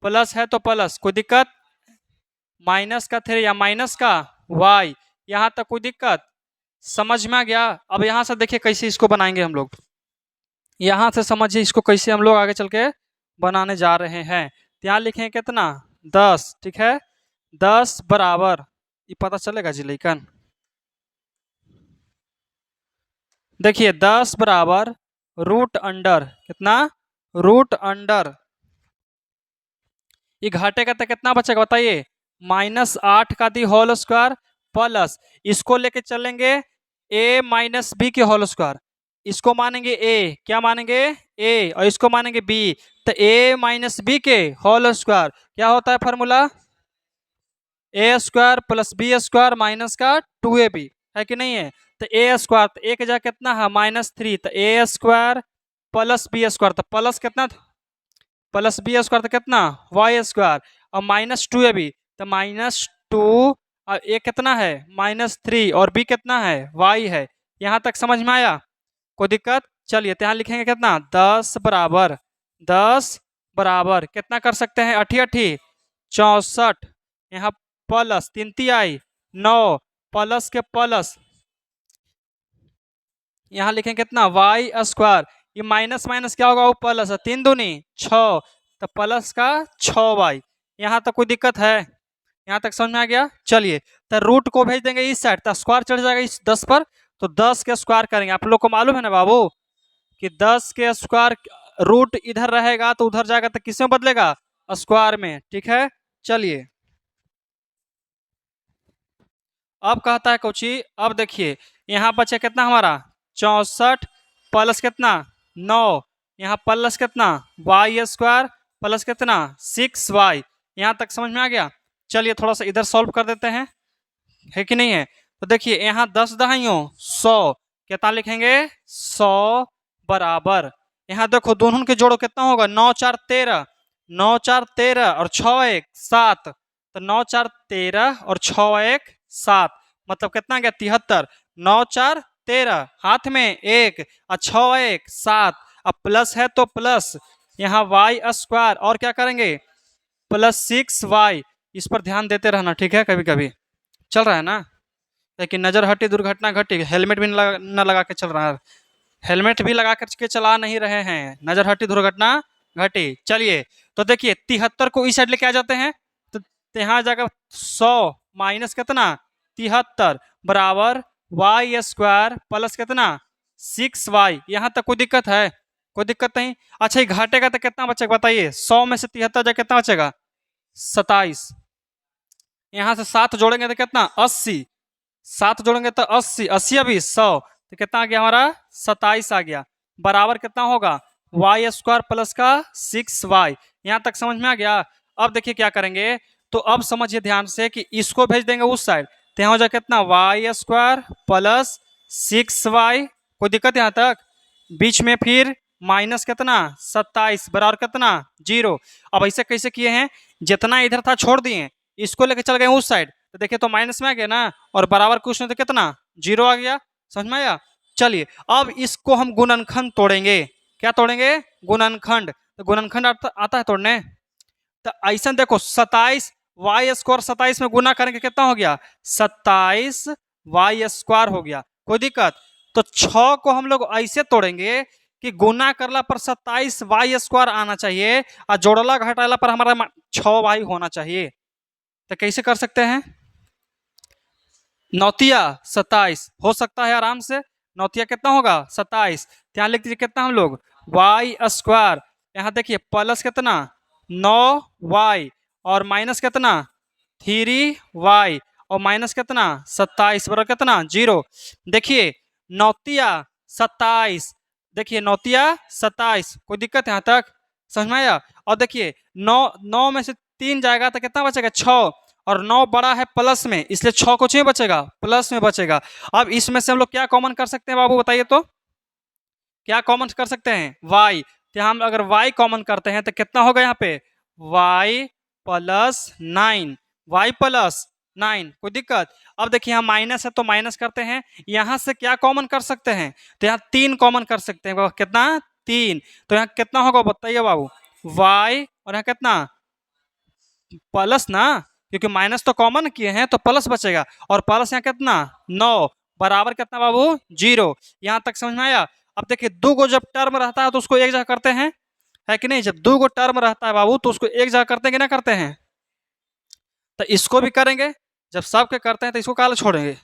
प्लस है तो प्लस, कोई दिक्कत। माइनस का 3 या माइनस का y। यहाँ तक कोई दिक्कत समझ में आ गया? अब यहाँ से देखिए कैसे इसको बनाएंगे हम लोग। यहाँ से समझिए इसको कैसे हम लोग आगे चल के बनाने जा रहे हैं। तो यहाँ लिखें कितना 10, ठीक है। 10 बराबर, ये पता चलेगा जी लेकिन देखिए 10 बराबर रूट अंडर कितना, रूट अंडर ये घाटे का तो कितना बचेगा बताइए, -8 का दी होल स्क्वायर प्लस इसको लेके चलेंगे a माइनस बी के होल स्क्वायर। इसको मानेंगे a, क्या मानेंगे a, और इसको मानेंगे b। तो a माइनस बी के होल स्क्वायर क्या होता है formula, A square plus B square minus का 2ab, है कि नहीं है। तो ए स्क्वायर तो एक जगह कितना है -3, तो A square plus B square तो प्लस कितना प्लस बी स्क्वायर तो कितना वाई स्क्वायर, और -2ab तो -2, और ए कितना है -3 और बी कितना है वाई है। यहाँ तक समझ में आया, कोई दिक्कत? चलिए तो यहाँ लिखेंगे कितना 10 बराबर, 10 बराबर कितना कर सकते हैं 88 64, यहाँ प्लस 3 तिहाई 9 प्लस के प्लस यहाँ लिखें कितना वाई स्क्वायर, ये माइनस माइनस क्या होगा वो प्लस है, 3 दूनी 6 तो प्लस का 6y। यहाँ तक कोई दिक्कत है? यहाँ तक समझ में आ गया? चलिए तो रूट को भेज देंगे इस साइड तो स्क्वायर चढ़ जाएगा इस 10 पर, तो 10 के स्क्वायर करेंगे। आप लोग को मालूम है ना बाबू कि 10 के स्क्वायर रूट इधर रहेगा तो उधर जाएगा तो किस में बदलेगा स्क्वायर में, ठीक है। चलिए अब कहता है कोची, अब देखिए यहाँ बचे कितना हमारा 64 प्लस कितना 9, यहाँ प्लस कितना वाई स्क्वायर प्लस कितना 6y। यहाँ तक समझ में आ गया? चलिए थोड़ा सा इधर सॉल्व कर देते हैं, है कि नहीं है। तो देखिए यहाँ 10 दहाइयों 100, कितना लिखेंगे 100 बराबर, यहाँ देखो दोनों के जोड़ो कितना होगा 9 4 13, 9 4 13 और 6 1 7, तो 9 4 13 और 6 1 7 मतलब कितना गया 73। 9 4 13 हाथ में 1 और 6 1 7, अब प्लस है तो प्लस यहाँ वाई स्क्वायर और क्या करेंगे +6y। इस पर ध्यान देते रहना, ठीक है। कभी कभी चल रहा है ना, लेकिन नजर हटी दुर्घटना घटी, हेलमेट भी न लगा के चल रहा है, हेलमेट भी लगा करके चला नहीं रहे हैं, नजर हटी दुर्घटना घटी। चलिए तो देखिए 73 को इस साइड लेके आ जाते हैं, तो यहाँ जाकर 100 माइनस कितना 73 बराबर वाई स्क्वायर प्लस कितना 6y। यहाँ तक कोई दिक्कत है? कोई दिक्कत नहीं। अच्छा ये घाटेगा तो कितना बचेगा बताइए, 100 में से 73 जाए कितना बचेगा 27, यहाँ से 7 जोड़ेंगे तो कितना 80, 7 जोड़ेंगे तो 80, 80 अभी 100 तो कितना आ गया हमारा 27 आ गया, बराबर कितना होगा वाई स्क्वायर प्लस का 6y। यहाँ तक समझ में आ गया? अब देखिए क्या करेंगे, तो अब समझिए ध्यान से कि इसको भेज देंगे उस साइड, तो यहाँ हो जाए कितना वाई स्क्वायर प्लस 6y। कोई दिक्कत यहाँ तक? बीच में फिर माइनस कितना 27 बराबर कितना 0। अब ऐसे कैसे किए हैं, जितना इधर था छोड़ दिए, इसको लेके चल गए उस साइड, तो देखिए तो माइनस में आ गया ना, और बराबर कुछ नहीं तो कितना 0 आ गया। समझ में आया? चलिए अब इसको हम गुणनखंड तोड़ेंगे। क्या तोड़ेंगे? गुणनखंड। तो गुणनखंड आता है तोड़ने, तो ऐसा देखो 27 वाई स्क्वायर 27 में गुना करेंगे कितना हो गया 27 वाई स्क्वायर हो गया। कोई दिक्कत? तो 6 को हम लोग ऐसे तोड़ेंगे कि गुना करला पर 27 वाई स्क्वायर आना चाहिए और जोड़ला घटाला पर हमारा 6 वाई होना चाहिए। तो कैसे कर सकते हैं, नौतिया 27 हो सकता है आराम से, नौतिया कितना होगा 27, यहाँ लिख दीजिए कितना हम लोग वाई स्क्वायर, यहाँ देखिए प्लस कितना 9y और माइनस कितना 3y और माइनस कितना 27 बराबर कितना 0। देखिए नौतिया 27, देखिए नौतिया 27, कोई दिक्कत है यहाँ तक? समझ में आया? और देखिए 9 में से 3 जाएगा तो कितना बचेगा 6, और 9 बड़ा है प्लस में इसलिए 6 कुछ में बचेगा प्लस में बचेगा। अब इसमें से हम लोग क्या कॉमन कर सकते हैं बाबू बताइए तो, क्या कॉमन कर सकते हैं y। तो हम अगर y कॉमन करते हैं तो कितना होगा यहाँ पे y प्लस 9, y प्लस 9। कोई दिक्कत? अब देखिए यहाँ माइनस है तो माइनस करते हैं, यहाँ से क्या कॉमन कर सकते हैं, तो यहाँ 3 कॉमन कर सकते हैं, कितना 3, तो यहाँ कितना होगा बताइए बाबू y और यहाँ कितना प्लस ना क्योंकि माइनस तो कॉमन किए हैं तो प्लस बचेगा, और प्लस यहाँ कितना 9 बराबर कितना बाबू 0। यहाँ तक समझ में आया। अब देखिए दो गो जब टर्म रहता है तो उसको एक जगह करते हैं, है कि नहीं। जब दो गो टर्म रहता है बाबू तो उसको एक जगह करते हैं कि ना करते हैं। तो इसको भी करेंगे, जब सबके करते हैं तो इसको काला छोड़ेंगे।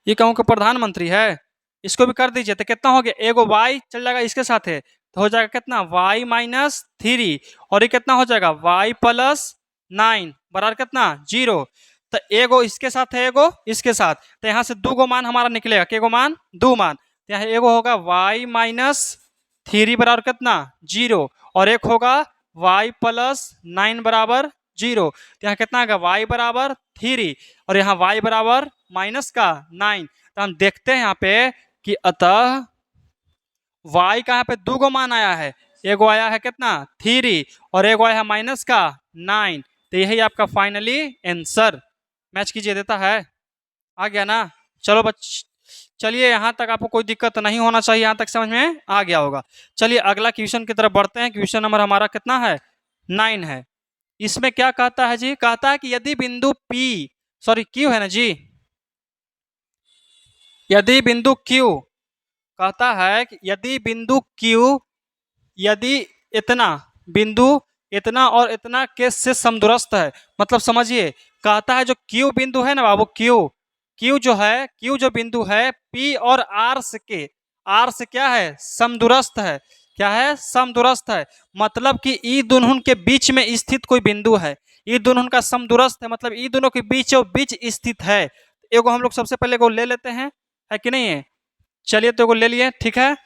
ये कहूँ कि प्रधानमंत्री है, इसको भी कर दीजिए तो कितना हो गया, एगो y चल जाएगा इसके साथ है तो हो जाएगा कितना y-3, और ये कितना हो जाएगा y+9 बराबर कितना 0। तो एगो इसके साथ है एगो इसके साथ, तो यहाँ से दो गो मान हमारा निकलेगा, के गो मान दो मान। तो यहाँ एगो होगा y-3 बराबर कितना 0, और एक होगा y+9 बराबर 0। तो यहाँ कितना आएगा y बराबर 3 और यहाँ y बराबर -9। तो हम देखते हैं यहाँ पे कि अतः y का यहाँ पे दो गो मान आया है, एगो आया है कितना 3 और एगो आया है -9। तो यही आपका फाइनली आंसर। मैच कीजिए, देता है, आ गया ना। चलो चलिए यहाँ तक आपको कोई दिक्कत नहीं होना चाहिए, यहाँ तक समझ में आ गया होगा। चलिए अगला क्वेश्चन की तरफ बढ़ते हैं। क्वेश्चन नंबर हमारा कितना है 9 है। इसमें क्या कहता है जी, कहता है कि यदि बिंदु Q है ना जी, यदि बिंदु Q कहता है कि यदि बिंदु Q यदि इतना बिंदु इतना और इतना के से समदूरस्थ है, मतलब समझिए कहता है जो Q बिंदु है ना बाबू, Q जो बिंदु है P और R से क्या है समदूरस्थ है। क्या है समदूरस्थ है, मतलब कि ई दोनों के बीच में स्थित कोई बिंदु है, ई दोनों का समदूरस्थ है, मतलब ई दोनों के बीचों बीच स्थित है। एगो हम लोग सबसे पहले को ले लेते हैं, है कि नहीं है। चलिए तो एगो ले लिए, ठीक है।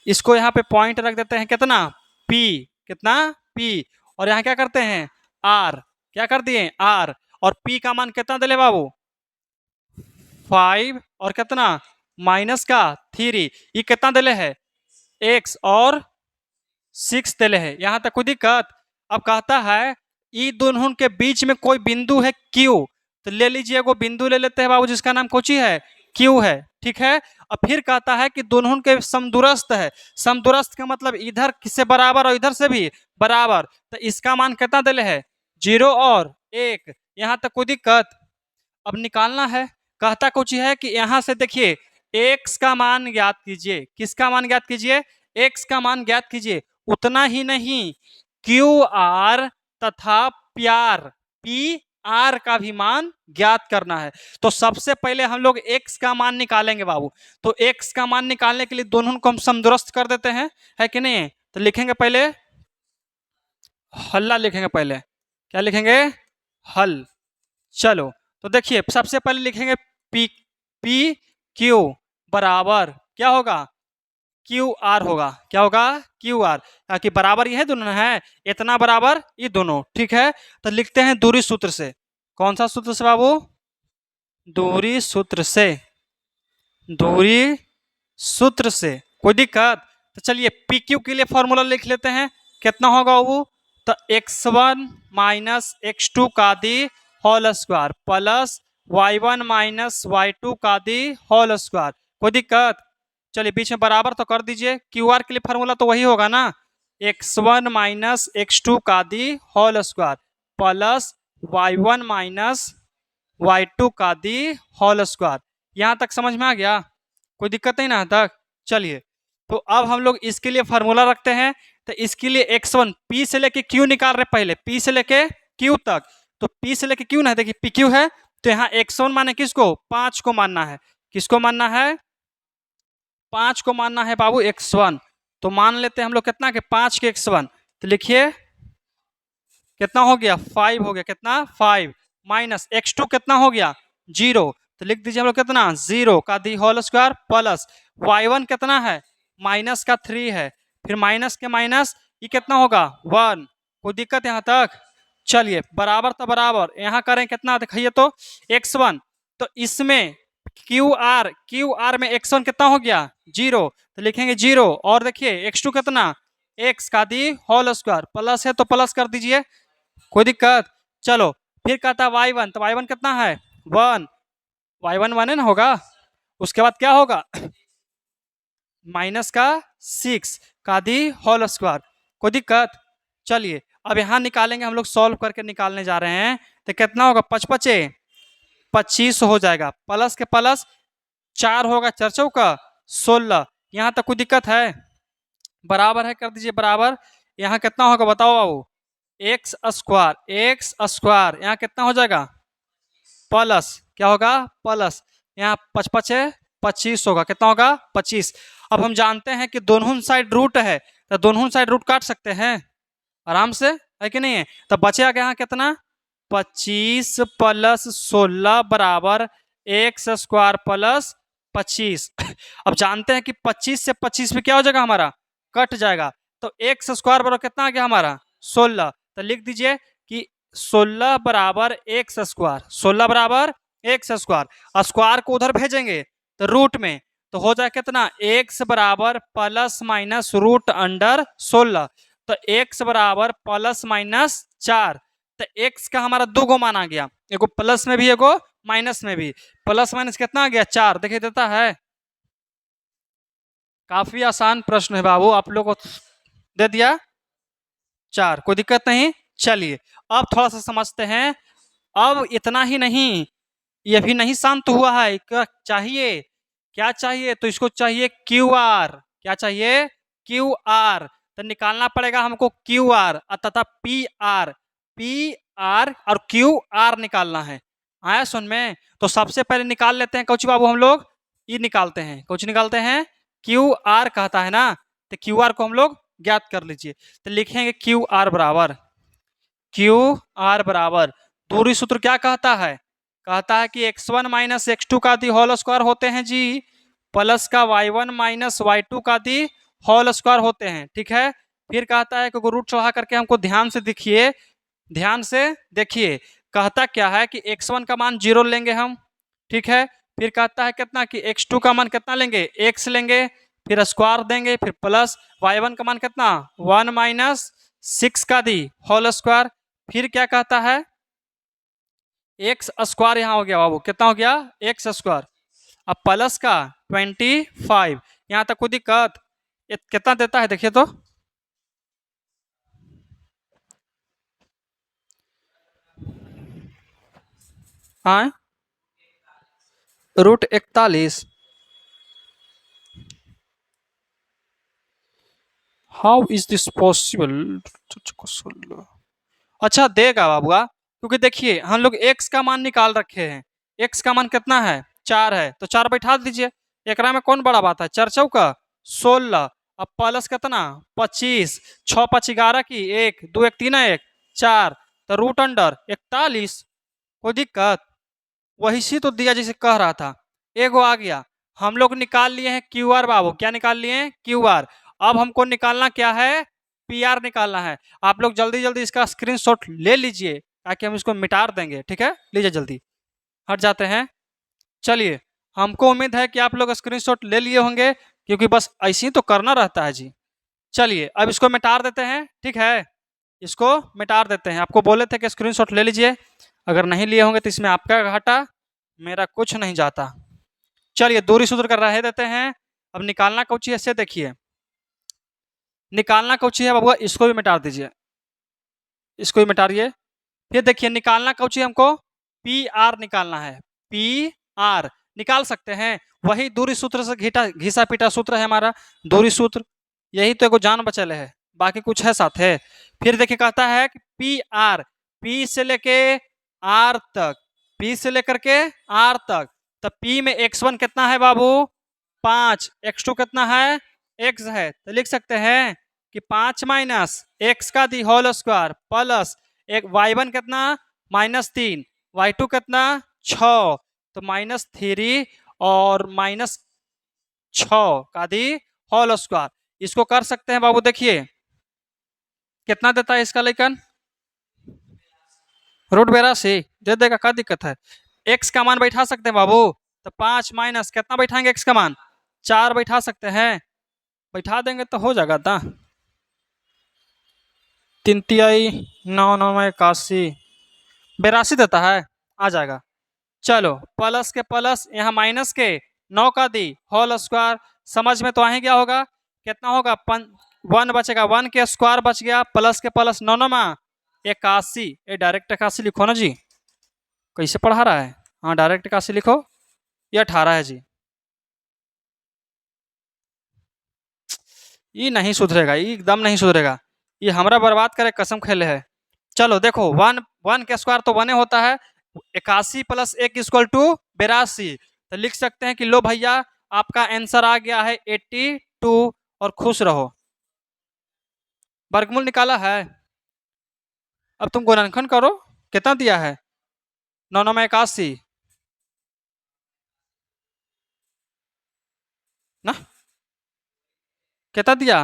इसको यहाँ पे पॉइंट रख देते हैं कितना P, कितना P, और यहाँ क्या करते हैं R, क्या कर दिए R, और P का मान कितना दिले बाबू 5 और कितना -3। ये कितना दिले है x और 6 दिले है। यहाँ तक कोई दिक्कत। अब कहता है ई दोनों के बीच में कोई बिंदु है Q, तो ले लीजिए एगो बिंदु ले लेते हैं बाबू जिसका नाम कोची है Q है, ठीक है। अब फिर कहता है कि दोनों के समदूरस्थ है, समदूरस्थ का मतलब इधर से बराबर और इधर से भी बराबर, तो इसका मान कितना दिले है 0 और 1। यहाँ तक कोई दिक्कत। अब निकालना है, कहता कुछ है कि यहाँ से देखिए x का मान ज्ञात कीजिए, किसका मान ज्ञात कीजिए x का मान ज्ञात कीजिए। उतना ही नहीं QR तथा प्यार PR का भी मान ज्ञात करना है। तो सबसे पहले हम लोग x का मान निकालेंगे बाबू। तो x का मान निकालने के लिए दोनों को हम समदूरस्थ कर देते हैं, है कि नहीं। तो लिखेंगे पहले हल्ला, लिखेंगे पहले क्या लिखेंगे हल। चलो तो देखिए सबसे पहले लिखेंगे पी क्यू बराबर क्या होगा क्यू आर होगा, क्या होगा क्यू आर, ताकि बराबर ये है दोनों है, इतना बराबर ये दोनों, ठीक है। तो लिखते हैं दूरी सूत्र से। कौन सा सूत्र से बाबू, दूरी सूत्र से, दूरी सूत्र से। कोई दिक्कत। तो चलिए पी क्यू के लिए फॉर्मूला लिख लेते हैं, कितना होगा वो, तो x1 माइनस x2 का the whole square plus y1 minus y2 का दी होल स्क्वायर। कोई दिक्कत। चलिए बीच में बराबर तो कर दीजिए, क्यू आर के लिए फार्मूला तो वही होगा ना, x1 माइनस x2 का the whole square plus y1 minus y2 का दी होल स्क्वायर। यहाँ तक समझ में आ गया, कोई दिक्कत नहीं ना यहाँ तक। चलिए तो अब हम लोग इसके लिए फार्मूला रखते हैं। तो इसके लिए x1 P से लेके Q निकाल रहे, पहले P से लेके Q तक। तो P से लेके Q ना, देखिए PQ है, तो यहाँ x1 माने किसको 5 को मानना है, किसको मानना है 5 को मानना है बाबू x1। तो मान लेते हैं हम लोग कितना के 5 के x1, तो लिखिए कितना हो गया 5 हो गया, कितना 5 माइनस x2 कितना हो गया 0, तो लिख दीजिए हम लोग कितना 0 का the whole square plus y1 कितना है माइनस का 3 है, फिर माइनस के माइनस ये कितना होगा 1। कोई दिक्कत यहाँ तक। चलिए बराबर तो बराबर यहाँ करें कितना दिखाइए तो x1, तो इसमें क्यू आर में x1 कितना हो गया 0, तो लिखेंगे 0, और देखिए x2 कितना x का दी होल स्क्वायर प्लस है तो प्लस कर दीजिए, कोई दिक्कत। चलो फिर कहता है y1, तो y1 कितना है 1, y1 1 है ना होगा। उसके बाद क्या होगा माइनस का 6 का दी होल स्क्वायर, कोई दिक्कत। चलिए अब यहाँ निकालेंगे, हम लोग सॉल्व करके निकालने जा रहे हैं। तो कितना होगा, 5×5 = 25 हो जाएगा, प्लस के प्लस 4 होगा, 4×4 = 16। यहाँ तक कोई दिक्कत है? बराबर है, कर दीजिए बराबर। यहाँ कितना होगा बताओ बाबू, x² यहाँ कितना हो जाएगा, प्लस क्या होगा, प्लस यहाँ 5×5 = 25 होगा, कितना होगा, 25। अब हम जानते हैं कि दोनों साइड रूट है, तो दोनों साइड रूट काट सकते हैं आराम से, है कि नहीं है? तो बचेगा यहाँ कितना, 25 + 16 = x² + 25। अब जानते हैं कि 25 से 25 में क्या हो जाएगा, हमारा कट जाएगा। तो x² बराबर कितना आ गया हमारा, 16। तो लिख दीजिए कि 16 = x², 16 = x²। स्क्वायर को उधर भेजेंगे तो रूट में, तो हो जाए कितना, x बराबर ±√16। तो x बराबर ±4। तो x का हमारा 2 गो मान आ गया, एगो प्लस में भी एगो माइनस में भी। प्लस माइनस कितना आ गया, 4, देखिए देता है। काफी आसान प्रश्न है बाबू, आप लोग को दे दिया 4, कोई दिक्कत नहीं। चलिए अब थोड़ा सा समझते हैं। अब इतना ही नहीं, ये भी नहीं शांत हुआ है, क्या चाहिए, क्या चाहिए, तो इसको चाहिए QR। क्या चाहिए, QR। तो निकालना पड़ेगा हमको QR तथा PR। PR और QR निकालना है, आया सुन में? तो सबसे पहले निकाल लेते हैं कौची बाबू, हम लोग ये निकालते हैं, कौची निकालते हैं, QR कहता है ना। तो QR को हम लोग ज्ञात कर लीजिए। तो लिखेंगे QR बराबर दूरी सूत्र क्या कहता है, कहता है कि x1 - x2 का दी होल स्क्वायर होते हैं जी, प्लस का y1 - y2 का दी होल स्क्वायर होते हैं, ठीक है। फिर कहता है कि रूट चढ़ा करके हमको ध्यान से देखिए, ध्यान से देखिए, कहता क्या है कि x1 का मान 0 लेंगे हम, ठीक है। फिर कहता है कितना कि x2 का मान कितना लेंगे, x लेंगे, फिर स्क्वायर देंगे, फिर प्लस y1 का मान कितना, 1 - 6 का दी होल स्क्वायर। फिर क्या कहता है, x² यहाँ हो गया बाबू, कितना हो गया, x²। अब प्लस का 25, यहाँ तक कोई दिक्कत, कितना देता है देखिए तो, हाँ √41। How is this possible? अच्छा देगा बाबूआ, क्योंकि देखिए हम लोग x का मान निकाल रखे हैं, x का मान कितना है, 4 है, तो 4 बैठा दीजिए। एकरा में कौन बड़ा बात है, 4×4 = 16। अब प्लस कितना, 25, 6×5 = 11 की 1, 2 1 3 1 4, तो √41। कोई दिक्कत, वही सी तो दिया जैसे कह रहा था, एगो आ गया। हम लोग निकाल लिए हैं QR बाबू, क्या निकाल लिए हैं, QR। अब हमको निकालना क्या है, PR निकालना है। आप लोग जल्दी जल्दी इसका स्क्रीनशॉट ले लीजिए, ताकि हम इसको मिटा देंगे, ठीक है। लीजिए जल्दी, हट जाते हैं। चलिए, हमको उम्मीद है कि आप लोग स्क्रीनशॉट ले लिए होंगे, क्योंकि बस ऐसे ही तो करना रहता है जी। चलिए अब इसको मिटा देते हैं, ठीक है, इसको मिटा देते हैं। आपको बोले थे कि स्क्रीनशॉट ले लीजिए, अगर नहीं लिए होंगे तो इसमें आपका घाटा, मेरा कुछ नहीं जाता। चलिए दूरी सूत्र कर रहे देते हैं। अब निकालना कौची है, ऐसे देखिए, निकालना कौची है बाबू, इसको भी मिटा दीजिए, इसको भी मिटाइए। फिर देखिए निकालना कौची है, हमको PR निकालना है। PR निकाल सकते हैं, वही दूरी सूत्र से घिसा पीटा सूत्र है हमारा, दूरी सूत्र, यही तो एगो जान बचल है, बाकी कुछ है साथ है। फिर देखिए कहता है कि PR, P से लेके R तक, P से लेकर के R तक, तो P में x1 कितना है बाबू, 5, x2 कितना है, x है, तो लिख सकते हैं कि 5 - x का दी होल स्क्वायर प्लस एक y1 कितना, -3, y2 कितना, 6, तो -3 और -6 का दी होल स्क्वायर। इसको कर सकते हैं बाबू, देखिए कितना देता है इसका लेकिन, √82 दे देगा, क्या दिक्कत है। x का मान बैठा सकते हैं बाबू, तो 5 माइनस कितना बैठाएंगे, x का मान 4 बैठा सकते हैं, बैठा देंगे तो हो जाएगा था। 3 तिहाई 9 9 81, 82 देता है, आ जाएगा। चलो प्लस के प्लस, यहाँ माइनस के 9 का दी होल स्क्वायर, समझ में तो आ ही गया होगा, कितना होगा 1 बचेगा, 1 के स्क्वायर बच गया, प्लस के प्लस 9 9 में 81, ये डायरेक्ट 81 लिखो ना जी। कैसे पढ़ा रहा है? हाँ डायरेक्ट 81 लिखो, ये 18 है जी। ये नहीं सुधरेगा, ये एकदम नहीं सुधरेगा, ये हमारा बर्बाद करे कसम खेले है। चलो देखो, 1 1 के स्क्वायर तो 1 होता है, 81 प्लस 1 इक्वल टू 82, तो लिख सकते हैं कि लो भैया आपका आंसर आ गया है 82, और खुश रहो। वर्गमूल निकाला है, अब तुम गुणनखंड करो, कितना दिया है? 9 9 में 81 ना, कितना दिया?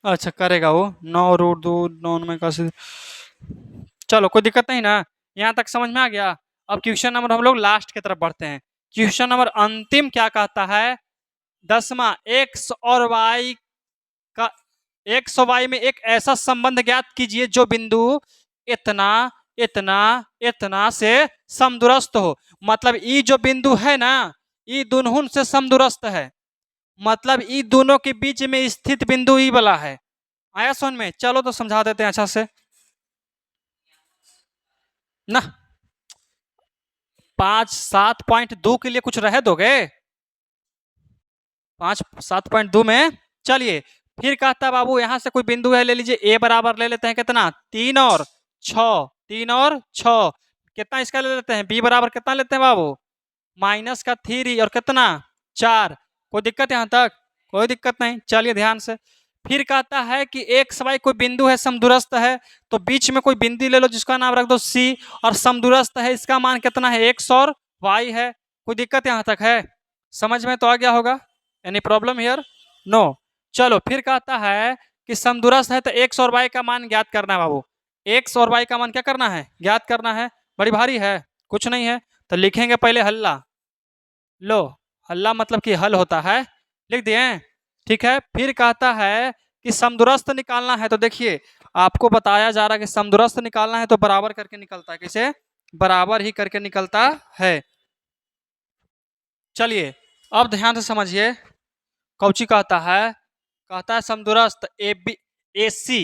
अच्छा करेगा वो, 9 रूट 2 9 में 81। चलो कोई दिक्कत नहीं ना, यहाँ तक समझ में आ गया। अब क्वेश्चन नंबर हम लोग लास्ट की तरफ बढ़ते हैं। क्वेश्चन नंबर अंतिम क्या कहता है? 10वां, एक्स और वाई का, एक्स और वाई में एक ऐसा संबंध ज्ञात कीजिए जो बिंदु इतना इतना इतना से समदूरस्थ हो। मतलब ये जो बिंदु है ना, ये दोनों से समदूरस्थ है, मतलब ये दोनों के बीच में स्थित बिंदु ई वाला है। आया समझ में? चलो तो समझा देते हैं अच्छा से ना। 5 7.2 के लिए कुछ रह दोगे? 5 7.2 में, चलिए फिर कहता है बाबू यहाँ से कोई बिंदु है, ले लीजिए ए बराबर ले लेते हैं कितना, 3 और 6, 3 और 6, कितना इसका ले लेते हैं, बी बराबर कितना लेते हैं बाबू, माइनस का 3 और कितना 4। कोई दिक्कत यहाँ तक? कोई दिक्कत नहीं, चलिए ध्यान से। फिर कहता है कि एक्स वाई कोई बिंदु है समदूरस्थ है, तो बीच में कोई बिंदु ले लो जिसका नाम रख दो सी, और समदूरस्थ है, इसका मान कितना है, एक्स और वाई है। कोई दिक्कत यहाँ तक है? समझ में तो आ गया होगा? Any problem here? नो। चलो फिर कहता है कि समदूरस्थ है तो एक्स और वाई का मान ज्ञात करना है बाबू। एक्स और वाई का मान क्या करना है, ज्ञात करना है। बड़ी भारी है, कुछ नहीं है, तो लिखेंगे पहले हल्ला। लो, हल्ला मतलब कि हल होता है, लिख दिए? ठीक है। फिर कहता है कि समदूरस्थ निकालना है, तो देखिए आपको बताया जा रहा है कि समदूरस्थ निकालना है तो बराबर करके निकलता है। कैसे? बराबर ही करके निकलता है। चलिए अब ध्यान से समझिए, कौची कहता है? कहता है समदूरस्थ ए बी ए सी,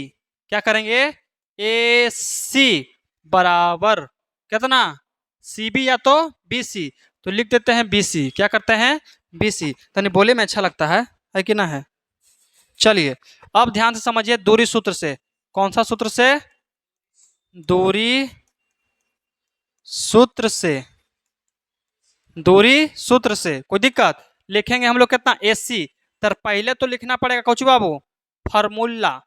क्या करेंगे, ए सी बराबर कितना, सी बी या तो बी सी, तो लिख देते हैं बी सी। क्या करते हैं? B C. तनी बोले में अच्छा लगता है कि ना है? चलिए अब ध्यान से समझिए, दूरी सूत्र से। कौन सा सूत्र से? दूरी सूत्र से, दूरी सूत्र से। कोई दिक्कत? लिखेंगे हम लोग कितना, ए सी। तर पहले तो लिखना पड़ेगा कौची बाबू, फार्मूला।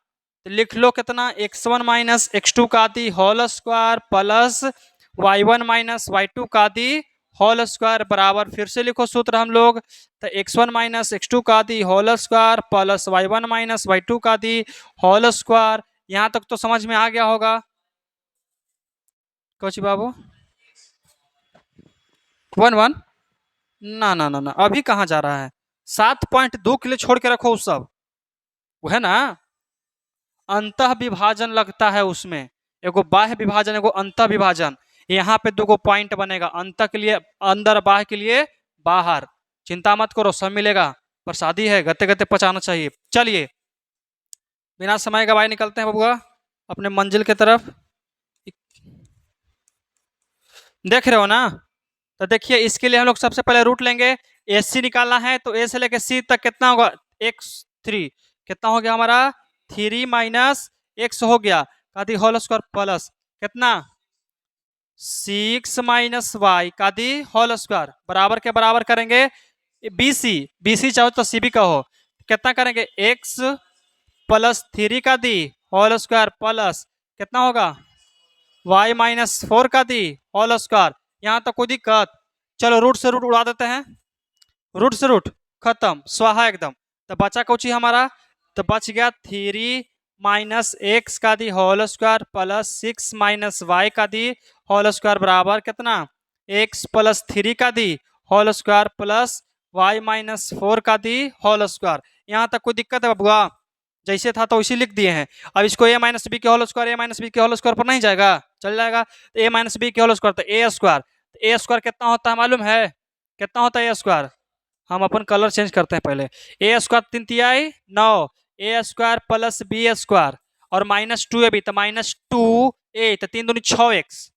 तो लिख लो कितना, x1 माइनस x2 का the whole square plus y1 minus y2 का दी होल स्क्वायर बराबर, फिर से लिखो सूत्र हम लोग, तो x1 माइनस x2 का the whole square plus y1 minus y2 का दी होल स्क्वायर। यहाँ तक तो समझ में आ गया होगा कौची बाबू? 1 1 ना ना ना ना, अभी कहाँ जा रहा है? 7.2 के लिए छोड़ के रखो उस सब, वो है ना अंतः विभाजन लगता है उसमें, एगो बाह्य विभाजन एगो अंतः विभाजन। यहाँ पे दो पॉइंट बनेगा, अंतः के लिए अंदर, बाह्य के लिए बाहर। चिंता मत करो, सब मिलेगा, प्रसादी है, गते गते पचाना चाहिए। चलिए बिना समय गवाए निकलते हैं बबुआ अपने मंजिल की तरफ। देख रहे हो ना? तो देखिए इसके लिए हम लोग सबसे पहले रूट लेंगे। ए सी निकालना है तो ए से लेके सी तक कितना होगा, x3, कितना हो गया हमारा, 3 माइनस एक्स हो गया का दी होल स्क्वायर प्लस कितना, 6 माइनस वाई का दी होल स्क्वायर बराबर के बराबर करेंगे बी सी। बी सी चाहो तो सी बी कहो, कितना करेंगे, x प्लस 3 का दी होल स्क्वायर प्लस कितना होगा, y माइनस 4 का दी होल स्क्वायर। यहाँ तक कोई दिक्कत? चलो रूट से रूट उड़ा देते हैं, रूट से रूट खत्म, स्वाहा एकदम। तो बचा कुछ ही हमारा, तो बच गया 3 माइनस एक्स का the whole square plus 6 minus Y का दी होल स्क्वायर बराबर कितना, x प्लस 3 का the whole square plus y minus 4 का दी होल स्क्वायर। यहाँ तक कोई दिक्कत है बबुआ? जैसे था तो वैसे लिख दिए हैं। अब इसको a माइनस बी के whole square, a minus B के होल स्क्वायर पर नहीं जाएगा, चल जाएगा। a माइनस बी के होल स्क्वायर तो ए स्क्वायर, ए स्क्वायर कितना होता है मालूम है, कितना होता है ए स्क्वायर? हम अपन कलर चेंज करते हैं पहले। ए स्क्वायर 3 तिहाई 9, ए स्क्वायर प्लस बी स्क्वायर और माइनस 2ab तो माइनस 2a तो 3 दूनी 6x।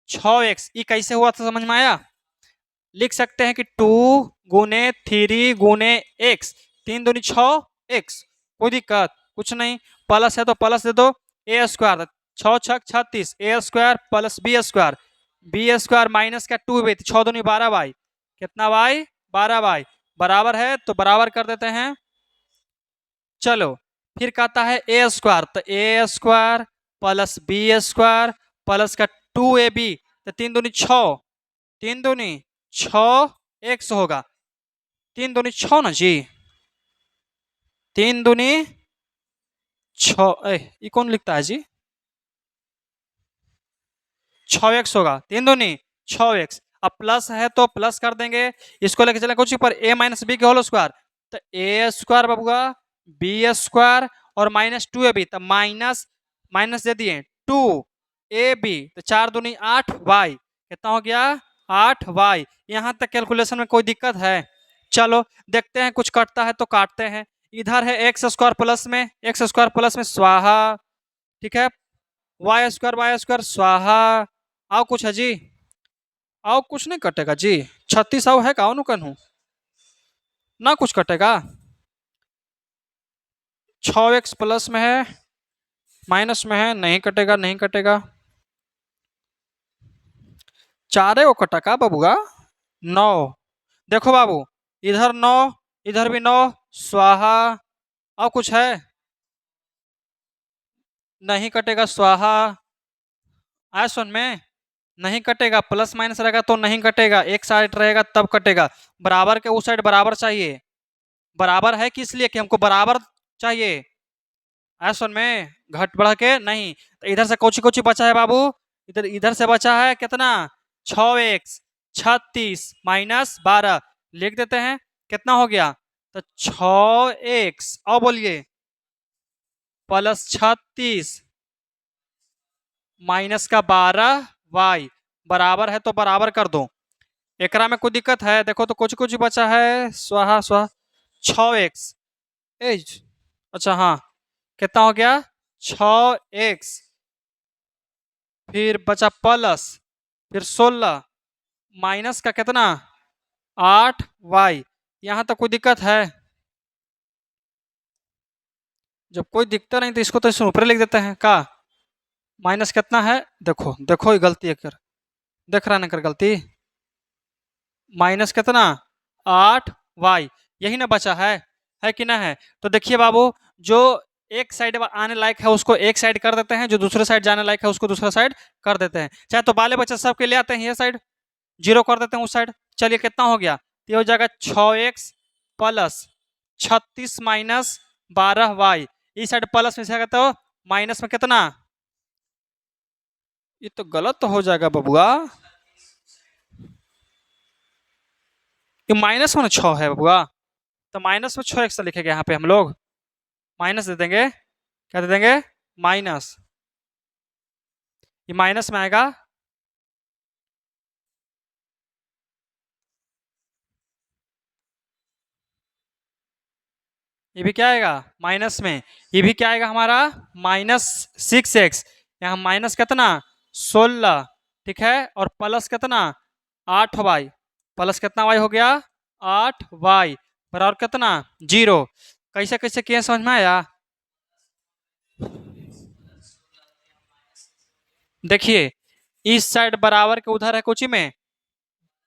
6x ये कैसे हुआ था समझ में आया? लिख सकते हैं कि 2 × 3 × x, 3 दूनी 6x। कोई दिक्कत कुछ नहीं, प्लस है तो प्लस दे दो। A square 6×6 = 36, A square plus B square minus का 2b 6 दूनी 12y। कितना y? 12y बराबर है तो बराबर कर देते हैं। चलो फिर कहता है ए स्क्वायर तो A square plus B square plus का 2ab तो 3 दूनी 6, 3 दूनी 6 x होगा। 3 दूनी 6 ना जी, 3 दूनी 6 ये कौन लिखता है जी? 6x होगा, 3 दूनी 6x। अब प्लस है तो प्लस कर देंगे, इसको लेके चले कुछ पर a माइनस बी के होल स्क्वायर तो ए स्क्वायर बबुआ बी स्क्वायर और माइनस 2ab तो माइनस माइनस दे दिए 2ab तो 4 दूनी 8y। कितना हो गया? 8y। यहाँ तक कैलकुलेशन में कोई दिक्कत है? चलो देखते हैं, कुछ कटता है तो काटते हैं। इधर है एक्स स्क्वायर प्लस में स्वाहा, ठीक है। वाई स्क्वायर स्वाहा। आओ कुछ है जी? आओ कुछ नहीं कटेगा जी। 36 आओ है का नु कन्हू ना कुछ कटेगा। 6x प्लस में है माइनस में है, नहीं कटेगा नहीं कटेगा। 4 को कटा का बबुआ? 9। देखो बाबू इधर 9 इधर भी 9 स्वाहा। और कुछ है? नहीं कटेगा स्वाहा। आया सुन में? नहीं कटेगा, प्लस माइनस रहेगा तो नहीं कटेगा, एक साइड रहेगा तब कटेगा। बराबर के उस साइड बराबर चाहिए। बराबर है किस लिए कि हमको बराबर चाहिए। आया सुन में? घट बढ़ के नहीं। तो इधर से कोची कोची बचा है बाबू? इधर इधर से बचा है कितना? 6x 36 माइनस 12 लिख देते हैं। कितना हो गया? तो 6x और बोलिए प्लस 36 माइनस का 12y बराबर है तो बराबर कर दो। एकरा में कोई दिक्कत है? देखो तो कुछ कुछ बचा है, स्वाहा स्वाहा। 6x अच्छा हाँ, कितना हो गया? 6x फिर बचा प्लस फिर 16 माइनस का कितना? 8y। यहाँ तक कोई दिक्कत है? जब कोई दिक्कत नहीं तो इसको तो इसमें ऊपर लिख देते हैं का। माइनस कितना है? देखो देखो ये गलती है कर, देख रहा ना कर गलती। माइनस कितना? 8y। यही ना बचा है कि ना है? तो देखिए बाबू, जो एक साइड आने लायक है उसको एक साइड कर देते हैं, जो दूसरे साइड जाने लायक है उसको दूसरा साइड कर देते हैं। चाहे तो बाले बच्चे सबके ले आते हैं ये साइड, 0 कर देते हैं उस साइड। चलिए कितना हो गया? तो ये हो जाएगा 6x प्लस 36 माइनस 12y। इस साइड प्लस में से आएगा तो माइनस में कितना? ये तो गलत हो जाएगा बबुआ, ये माइनस में 6 है बबुआ, तो माइनस में 6x लिखेंगे यहाँ पे हम लोग। माइनस दे देंगे, क्या दे देंगे? माइनस। ये माइनस में आएगा ये भी क्या आएगा? माइनस में। ये भी क्या आएगा हमारा? -6x। यहाँ माइनस कितना? 16, ठीक है। और प्लस कितना? 8y। प्लस कितना y हो गया? 8y बराबर कितना? 0। कैसे कैसे किए समझ में आया? देखिए इस साइड बराबर के उधर है कोची में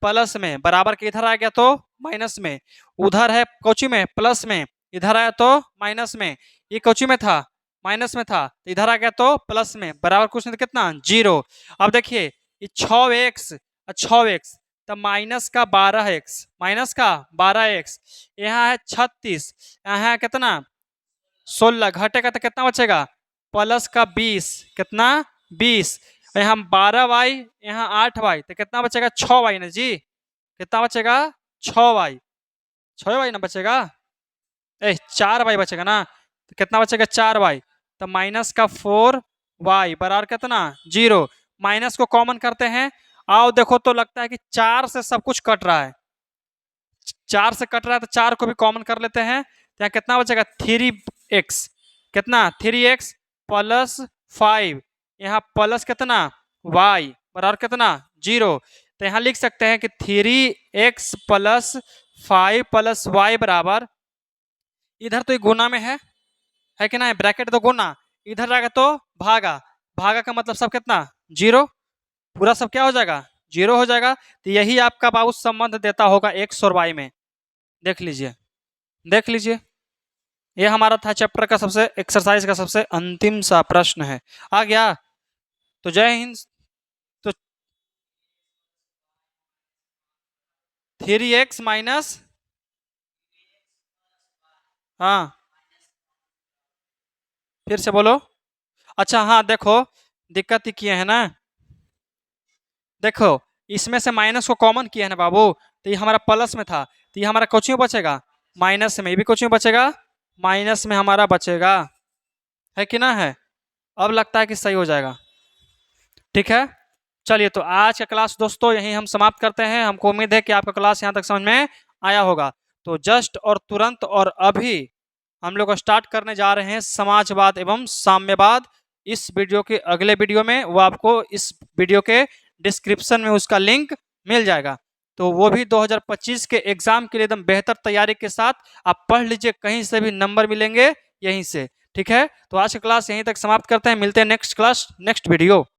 प्लस में, बराबर के इधर आ गया तो माइनस में। उधर है कोची में प्लस में, इधर आया तो माइनस में। ये कोची में था? माइनस में था, तो इधर आ गया तो प्लस में। बराबर कुछ नहीं तो कितना? 0। अब देखिए ये 6x 6x तो माइनस का 12x, माइनस का 12x। यहाँ है 36, यहाँ है कितना? 16 घटेगा तो कितना बचेगा? प्लस का 20, कितना? 20। यहाँ 12y यहाँ 8y तो कितना बचेगा? 6y ना जी। कितना बचेगा? 6y। 6y ना बचेगा? 4y बचेगा ना, तो कितना बचेगा? 4y। तो माइनस का 4y बराबर कितना? 0। माइनस को कॉमन करते हैं। आओ देखो तो लगता है कि 4 से सब कुछ कट रहा है। 4 से कट रहा है तो 4 को भी कॉमन कर लेते हैं। तो यहाँ कितना बचेगा 3x, कितना 3x प्लस 5, यहाँ प्लस कितना y बराबर कितना 0। तो यहाँ लिख सकते हैं कि 3x प्लस 5 प्लस y बराबर, इधर तो ये गुना में है कि ना, ब्रैकेट तो गुना, इधर जाएगा तो भागा, भागा का मतलब सब कितना 0, पूरा सब क्या हो जाएगा 0 हो जाएगा। तो यही आपका बाबू संबंध देता होगा x और y में। देख लीजिए, देख लीजिए, ये हमारा था चैप्टर का सबसे एक्सरसाइज का सबसे अंतिम सा प्रश्न है। आ गया? तो जय हिंद। तो 3x माइनस, हाँ फिर से बोलो। अच्छा हाँ देखो, दिक्कत ही किए है ना, देखो इसमें से माइनस को कॉमन किया है ना बाबू, तो ये हमारा प्लस में था, तो ये हमारा कोचिंग बचेगा माइनस में, ये भी कोचिंग बचेगा माइनस में हमारा बचेगा, है कि ना है। अब लगता है कि सही हो जाएगा। ठीक है, चलिए तो आज का क्लास दोस्तों यहीं हम समाप्त करते हैं। हमको उम्मीद है कि आपका क्लास यहाँ तक समझ में आया होगा। तो जस्ट और तुरंत और अभी हम लोग स्टार्ट करने जा रहे हैं समाजवाद एवं साम्यवाद। इस वीडियो के अगले वीडियो में वो आपको इस वीडियो के डिस्क्रिप्शन में उसका लिंक मिल जाएगा। तो वो भी 2025 के एग्जाम के लिए एकदम बेहतर तैयारी के साथ आप पढ़ लीजिए, कहीं से भी नंबर मिलेंगे यहीं से। ठीक है, तो आज की क्लास यहीं तक समाप्त करते हैं, मिलते हैं नेक्स्ट क्लास नेक्स्ट वीडियो।